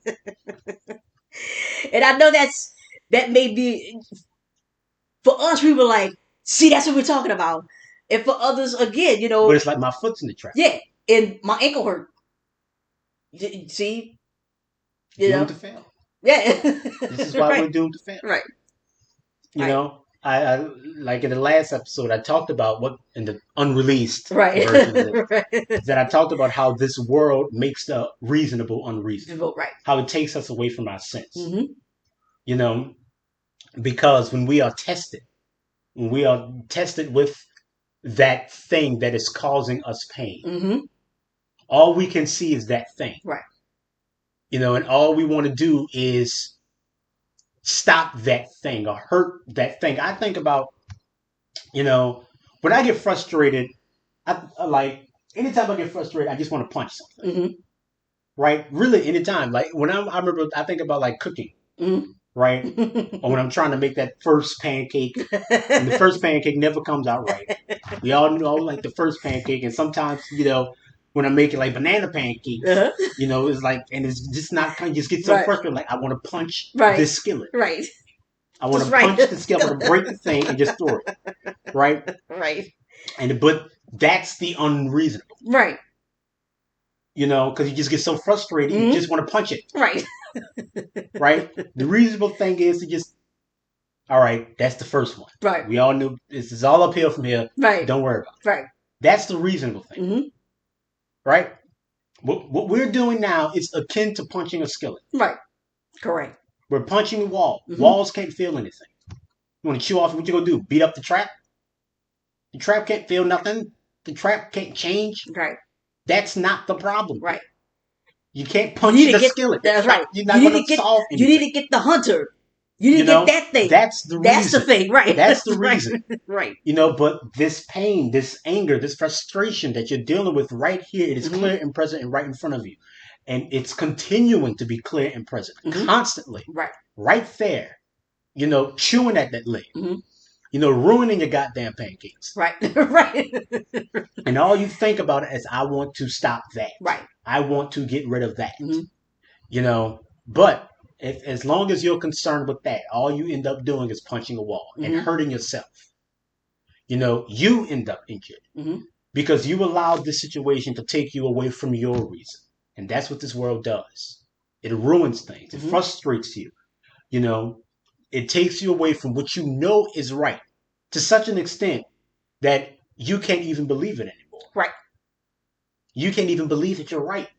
And I know that may be, for us. We were like, see, that's what we're talking about. And for others, again, But it's like my foot's in the trap. yeah, and my ankle hurt. See, Doomed to fail. yeah. This is why we're Right. doomed to fail. Right. You Right. know, I like in the last episode, I talked about what in the unreleased Right. version of it, Right. that I talked about how this world makes the reasonable unreasonable, Right. how it takes us away from our sense. Hmm. You know, because when we are tested with that thing that is causing us pain, Hmm. all we can see is that thing. Right. And all we want to do is stop that thing or hurt that thing. I think about, when I get frustrated, I like anytime I get frustrated, I just want to punch something. Hmm. Right? Really, anytime. Like I remember, I think about like cooking. Hmm. right? Or when I'm trying to make that first pancake, and the first pancake never comes out right. We all know like the first pancake, and sometimes when I'm making like banana pancakes, Uh-huh. it's like, and it's just not. I just get so Right. frustrated. Like I want to punch Right. this skillet. Right. I want Just to right. punch the skillet. I want to break the thing and just throw it. Right. Right. But that's the unreasonable. Right. Because you just get so frustrated, you just want to punch it. Right. Right. The reasonable thing is to just, all right, that's the first one. Right. We all knew this is all uphill from here. Right. Don't worry about it. Right. That's the reasonable thing. Right. What we're doing now is akin to punching a skillet. Right. Correct. We're punching the wall. Walls can't feel anything. You want to chew off, what you gonna do? Beat up the trap? The trap can't feel nothing. The trap can't change. Right. That's not the problem. Right. You can't punch the skillet. That's right. You're not going to solve anything. You need to get the hunter. You need to get that thing. That's the reason. That's the thing, right? That's the reason. Right. But this pain, this anger, this frustration that you're dealing with right here, it is clear and present and right in front of you. And it's continuing to be clear and present constantly. Right. Right there. Chewing at that leg. Ruining your goddamn pancakes. Right. Right. And all you think about it is, I want to stop that. Right. I want to get rid of that. But as long as you're concerned with that, all you end up doing is punching a wall and hurting yourself. You end up injured because you allowed this situation to take you away from your reason. And that's what this world does. It ruins things. It frustrates you. It takes you away from what you know is right to such an extent that you can't even believe it anymore. Right. You can't even believe that you're right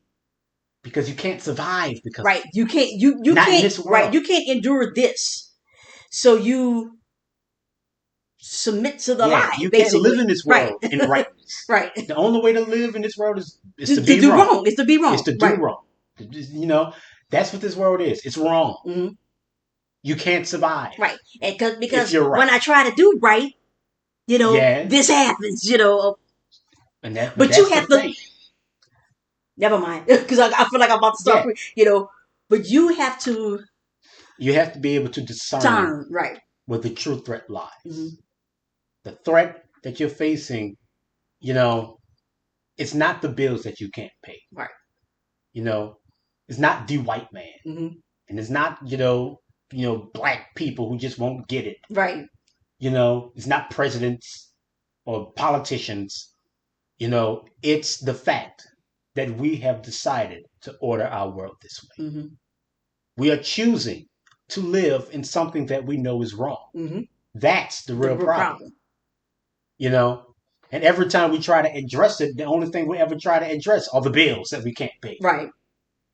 because you can't survive. Because right, you can't. You not can't. In this world. Right, you can't endure this. So you submit to the lie. You basically. can't live in this world in rightness. Right. The only way to live in this world is to be do wrong. It's to be wrong. It's to do wrong. That's what this world is. It's wrong. You can't survive. Right. And because when I try to do right, this happens, but you have to. Never mind. Because I feel like I'm about to start, but you have to. You have to be able to discern right. where the true threat lies. The threat that you're facing, it's not the bills that you can't pay. Right. It's not the white man. And it's not, black people who just won't get it. Right. It's not presidents or politicians. It's the fact that we have decided to order our world this way. We are choosing to live in something that we know is wrong. That's the real problem. And every time we try to address it, the only thing we ever try to address are the bills that we can't pay. Right.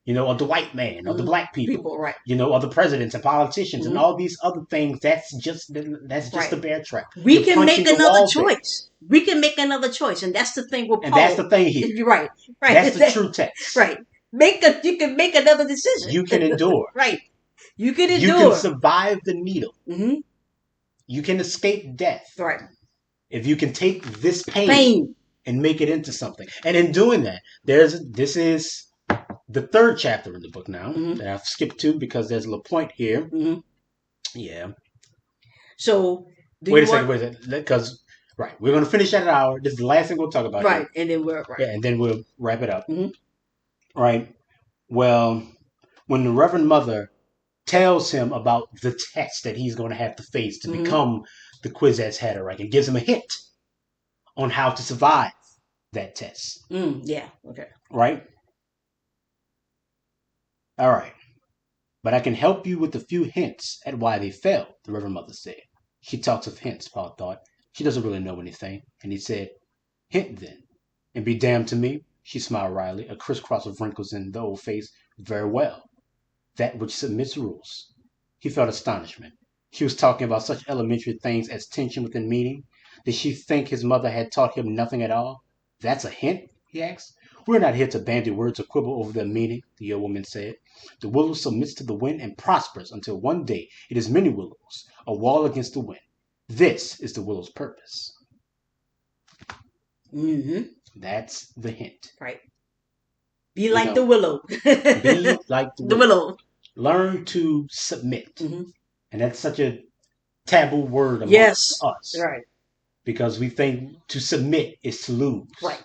Or the white man, or the black people, right. Or the presidents and politicians and all these other things. That's just the bear trap. We can make another choice. We can make another choice, and that's the thing with Paul. And that's the thing here. You're right. Right. That's the true test. Right. You can make another decision. You can endure. Right. You can endure. You can survive the needle. You can escape death. Right. If you can take this pain and make it into something. And in doing that, this is the third chapter in the book now that I've skipped to because there's a little point here. Yeah. So, wait a second. Because, right, we're going to finish at an hour. This is the last thing we'll talk about. Right, and then and then we'll wrap it up. Right. Well, when the Reverend Mother tells him about the test that he's going to have to face to become the Kwisatz Haderach and gives him a hint on how to survive that test. Yeah. Okay. Right. All right. But I can help you with a few hints at why they failed, the Reverend Mother said. She talks of hints, Paul thought. She doesn't really know anything. And he said, hint then. And be damned to me, she smiled wryly, a crisscross of wrinkles in the old face. Very well. That which submits rules. He felt astonishment. She was talking about such elementary things as tension within meaning. Did she think his mother had taught him nothing at all? That's a hint? He asked. We're not here to bandy words or quibble over their meaning, the old woman said. The willow submits to the wind and prospers until one day it is many willows, a wall against the wind. This is the willow's purpose. That's the hint. Right. Be like the willow. Be like the willow. Learn to submit. Mm-hmm. And that's such a taboo word amongst Yes. us Right. because we think to submit is to Right. lose,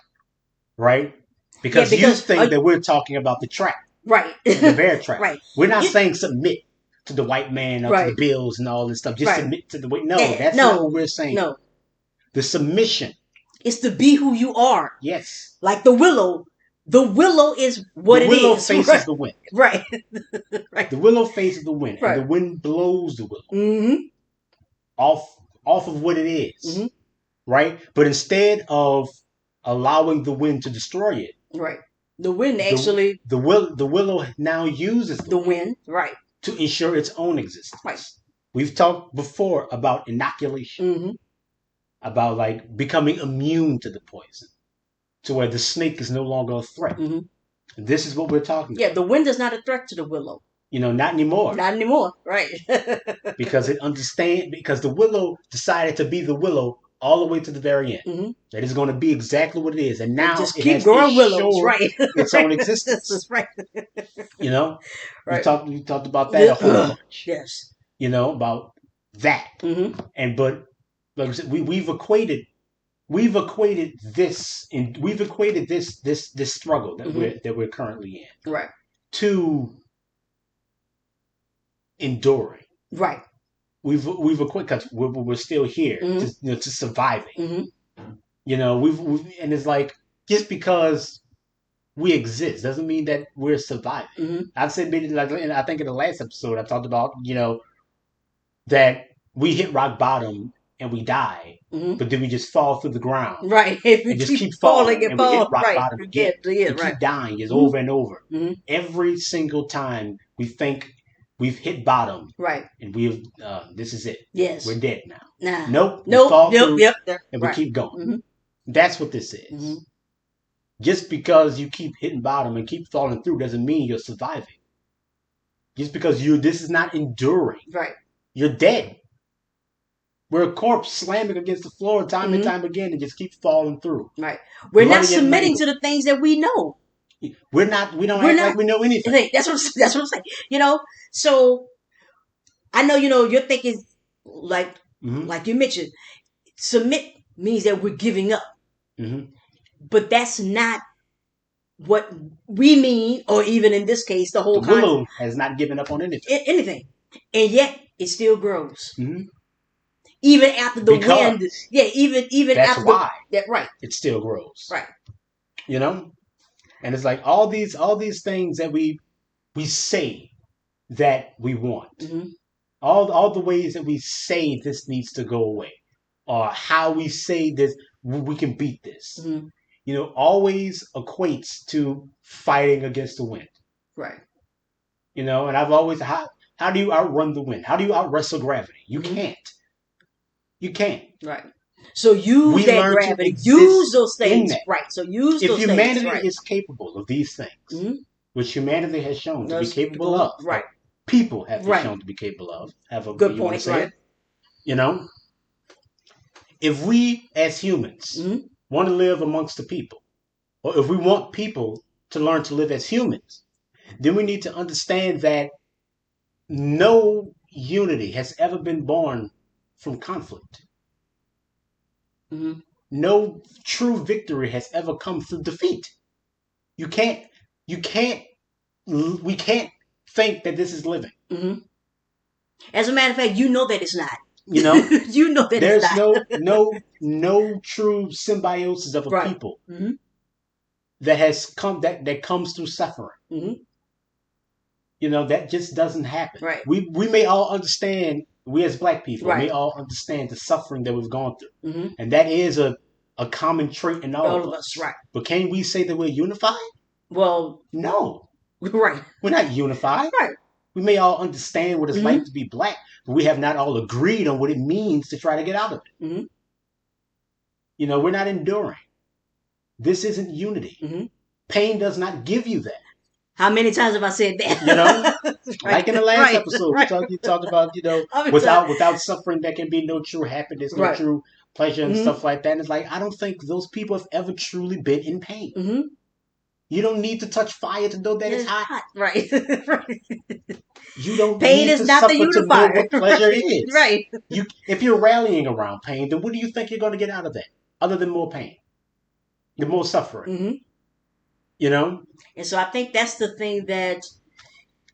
right? Yeah, Because you because think that we're talking about the trap, right. the bear trap. Right. We're not You saying submit to the white man or to the right. bills and all this stuff. Just Right. submit to the way. No, Yeah. that's not what No. we're saying. No. The submission, It's to be who you are. yes. Like the willow. The willow is The what it willow is. faces Right. the wind. Right. Right. The willow faces the wind, and Right. the wind blows the willow Mm-hmm. off off of what it Mm-hmm. is, right? But instead of allowing the wind to destroy it, Right. The wind the actually the willow now uses the the wind wind. Right. to ensure its own Right. existence. We've talked before about inoculation, Mm-hmm. about like becoming immune to the poison, to where the snake is no longer a threat. Mm-hmm. This is what we're talking Yeah, about. the wind is not a threat to the willow. Not anymore. Not anymore. Right. Because the willow decided to be the willow all the way to the very end. Mm-hmm. That is going to be exactly what it is, and And now just it keep has growing willows. ensured Right. its Right. own This is existence. right. You know, Right. we talked about that a whole bunch. Yes. About that, Mm-hmm. and but like I said, we've equated this and we've equated this struggle that Mm-hmm. we're currently in Right. to enduring. Right. We've equated because we're still here Mm-hmm. to surviving. Mm-hmm. We've and it's like just because we exist doesn't mean that we're surviving. Mm-hmm. I've said like I think in the last episode I talked about that we hit rock bottom and we die, Mm-hmm. but then we just fall through the ground Right. If you and just keep keep falling falling and and we hit falling, rock right. bottom You again. get to it, We right. keep dying just Mm-hmm. over and over. Mm-hmm. Every single time we think we've hit bottom Right. and we've this is it. Yes. We're dead now. Nah. Nope. We Nope. fall Yep. through Yep. and Right. we keep going. Mm-hmm. That's what this is. Mm-hmm. Just because you keep hitting bottom and keep falling through doesn't mean you're surviving. Just because this is not enduring. Right. You're dead. We're a corpse slamming against the floor time and Mm-hmm. time again and just keep falling through. Right. We're not Bloody and submitting to mangled. the things that we know. We don't We're act not. like we know anything. That's what I'm saying. So I know you're thinking like Mm-hmm. like you mentioned, submit means that we're giving up, Mm-hmm. but that's not what we mean, or even in this case, the The whole willow has not given up on anything. anything, and yet it still grows. Mm-hmm. Even after the wind, Because yeah, even that's after why that, right, it still grows. right, And it's like all these things that we say that we want. mm-hmm. All the ways that we say this needs to go away, or how we say this we can beat this. Mm-hmm. Always equates to fighting against the wind. Right. And I've always how do you outrun the wind? How do you outwrestle gravity? You Mm-hmm. can't. You can't. Right. So use We that learn to gravity. exist Use those in things. that. Right. So use If those humanity things. Right. is capable of these things, Mm-hmm. which humanity has shown to be Those capable go- of, right. people have been Right. shown to be capable of. Good You want point. to say Right. it? If we as humans Mm-hmm. want to live amongst the people, or if we want people to learn to live as humans, then we need to understand that no unity has ever been born from conflict. Mm-hmm. No true victory has ever come through defeat. We can't think that this is living. Mm-hmm. As a matter of fact, you know that it's not. You know, you know that there's it's not. no true symbiosis of a Right. people Mm-hmm. that has come that comes through suffering. Mm-hmm. That just doesn't happen. Right. We may all understand. We as Black people Right. may all understand the suffering that we've gone through, Mm-hmm. and that is a common trait in all of us. Right. But can we say that we're unified? Well, No, right. we're not unified. Right. We may all understand what it's Mhm. like to be Black, but we have not all agreed on what it means to try to get out of it. Mm-hmm. We're not enduring. This isn't unity. Mm-hmm. Pain does not give you that. How many times have I said that? Right. Like in the last Right. episode, Right. you talked about, How many without suffering, there can be no true happiness, no Right. true pleasure and Mhm. stuff like that. And it's like, I don't think those people have ever truly been in pain. Mm-hmm. You don't need to touch fire to know that it's It's hot. hot, right? Right. You don't Pain need is to not the suffer to know unifier, what pleasure right? is. Right. If you're rallying around pain, then what do you think you're going to get out of that, other than more pain, the more suffering? Hmm. You know, And so I think that's the thing that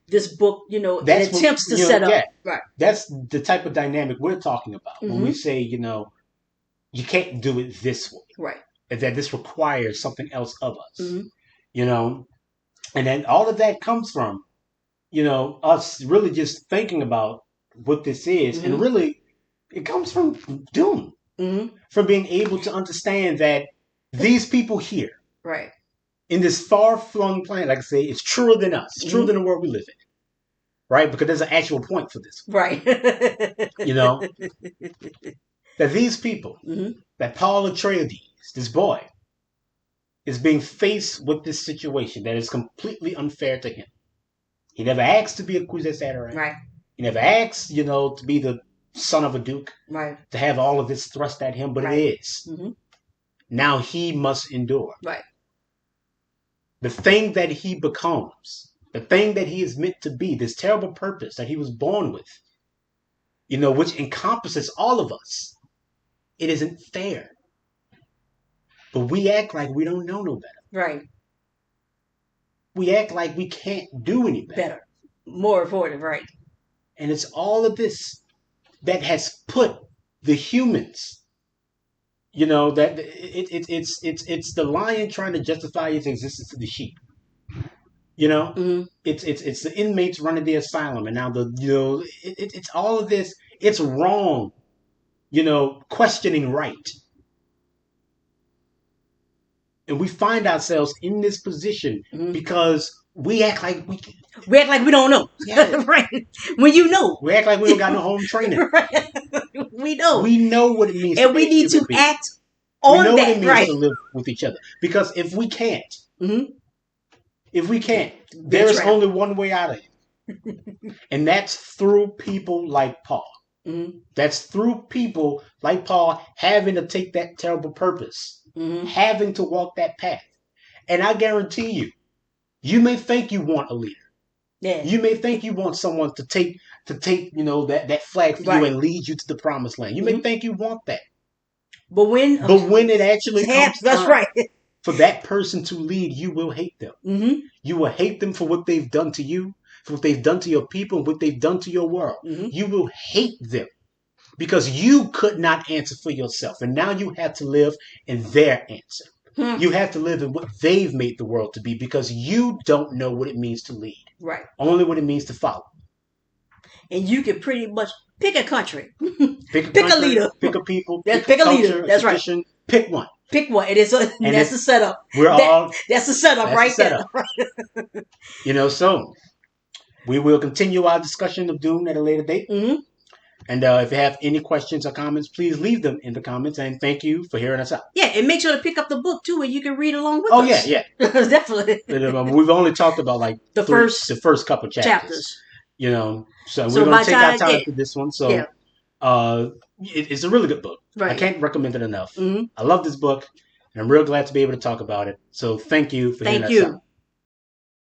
this book, it that's what attempts to set up. Yeah, Right. that's the type of dynamic we're talking about when we Hmm. say, you can't do it this way. Right. That this requires something else of us. Hmm. You know, and then all of that comes from us really just thinking about what this is, and Hmm. really it comes from Dune, Hmm. from being able to understand that these people here Right. in this far-flung planet, like I say, it's truer than us. It's truer Hmm. than the world we live in, right? Because there's an actual point for this. Right. You know that these people, Hmm. that Paul Atreides, this boy, is being faced with this situation that is completely unfair to him. He never asked to be a Kwisatz Right. He never asked, to be the son of a duke, Right. to have all of this thrust at him, but it Right. is. Hmm. Now he must endure. Right. The thing that he becomes, the thing that he is meant to be, this terrible purpose that he was born with, which encompasses all of us. It isn't fair. But we act like we don't know no better. Right. We act like we can't do any better. Better. More important. Right. And it's all of this that has put the humans, that it's the lion trying to justify its existence to the sheep. You know, Hmm. it's the inmates running the asylum, and now it's all of this. It's wrong. Questioning right, and we find ourselves in this position Hmm. because we act like we can. We act like we don't know. Yeah, Right. When you know. we act like we don't got no home training. Right. We know. We know what it means to And be we a need human to being. act We on know what it that. means Right. to live with each other. Because Hmm. if we can't, Been there is trapped. only one way out of it, and that's through people like Paul. Hmm. That's through people like Paul having to take that terrible purpose, Hmm. having to walk that path. And I guarantee you, you may think you want a leader. Yeah. You may think you want someone to take that flag for you Right. and lead you to the promised land. You may Hmm. think you want that. But when But when it actually comes that's time right. for that person to lead, you will hate them. Hmm. You will hate them for what they've done to you, for what they've done to your people, and what they've done to your world. Hmm. You will hate them because you could not answer for yourself. And now you have to live in their answer. Hmm. You have to live in what they've made the world to be because you don't know what it means to lead, Right. only what it means to follow. And you can pretty much pick a country, Pick a pick a country, leader. pick a people, That's pick a pick a leader. culture, a That's right. tradition, pick one. Pick one. It is And that's the setup. we're That all, that's the setup that's the right there. setup. So we will continue our discussion of Dune at a later date. Hmm. And if you have any questions or comments, please leave them in the comments. And thank you for hearing us out. Yeah, and make sure to pick up the book too, and you can read along with Oh, us. yeah. Definitely. We've only talked about like The the first couple chapters. chapters. So So we're going by to take our time, time yeah, for this one. yeah, So it's a really good book. I right. can't recommend it enough. Hmm. I love this book, and I'm real glad to be able to talk about it. So thank you for hearing Thank us out. you.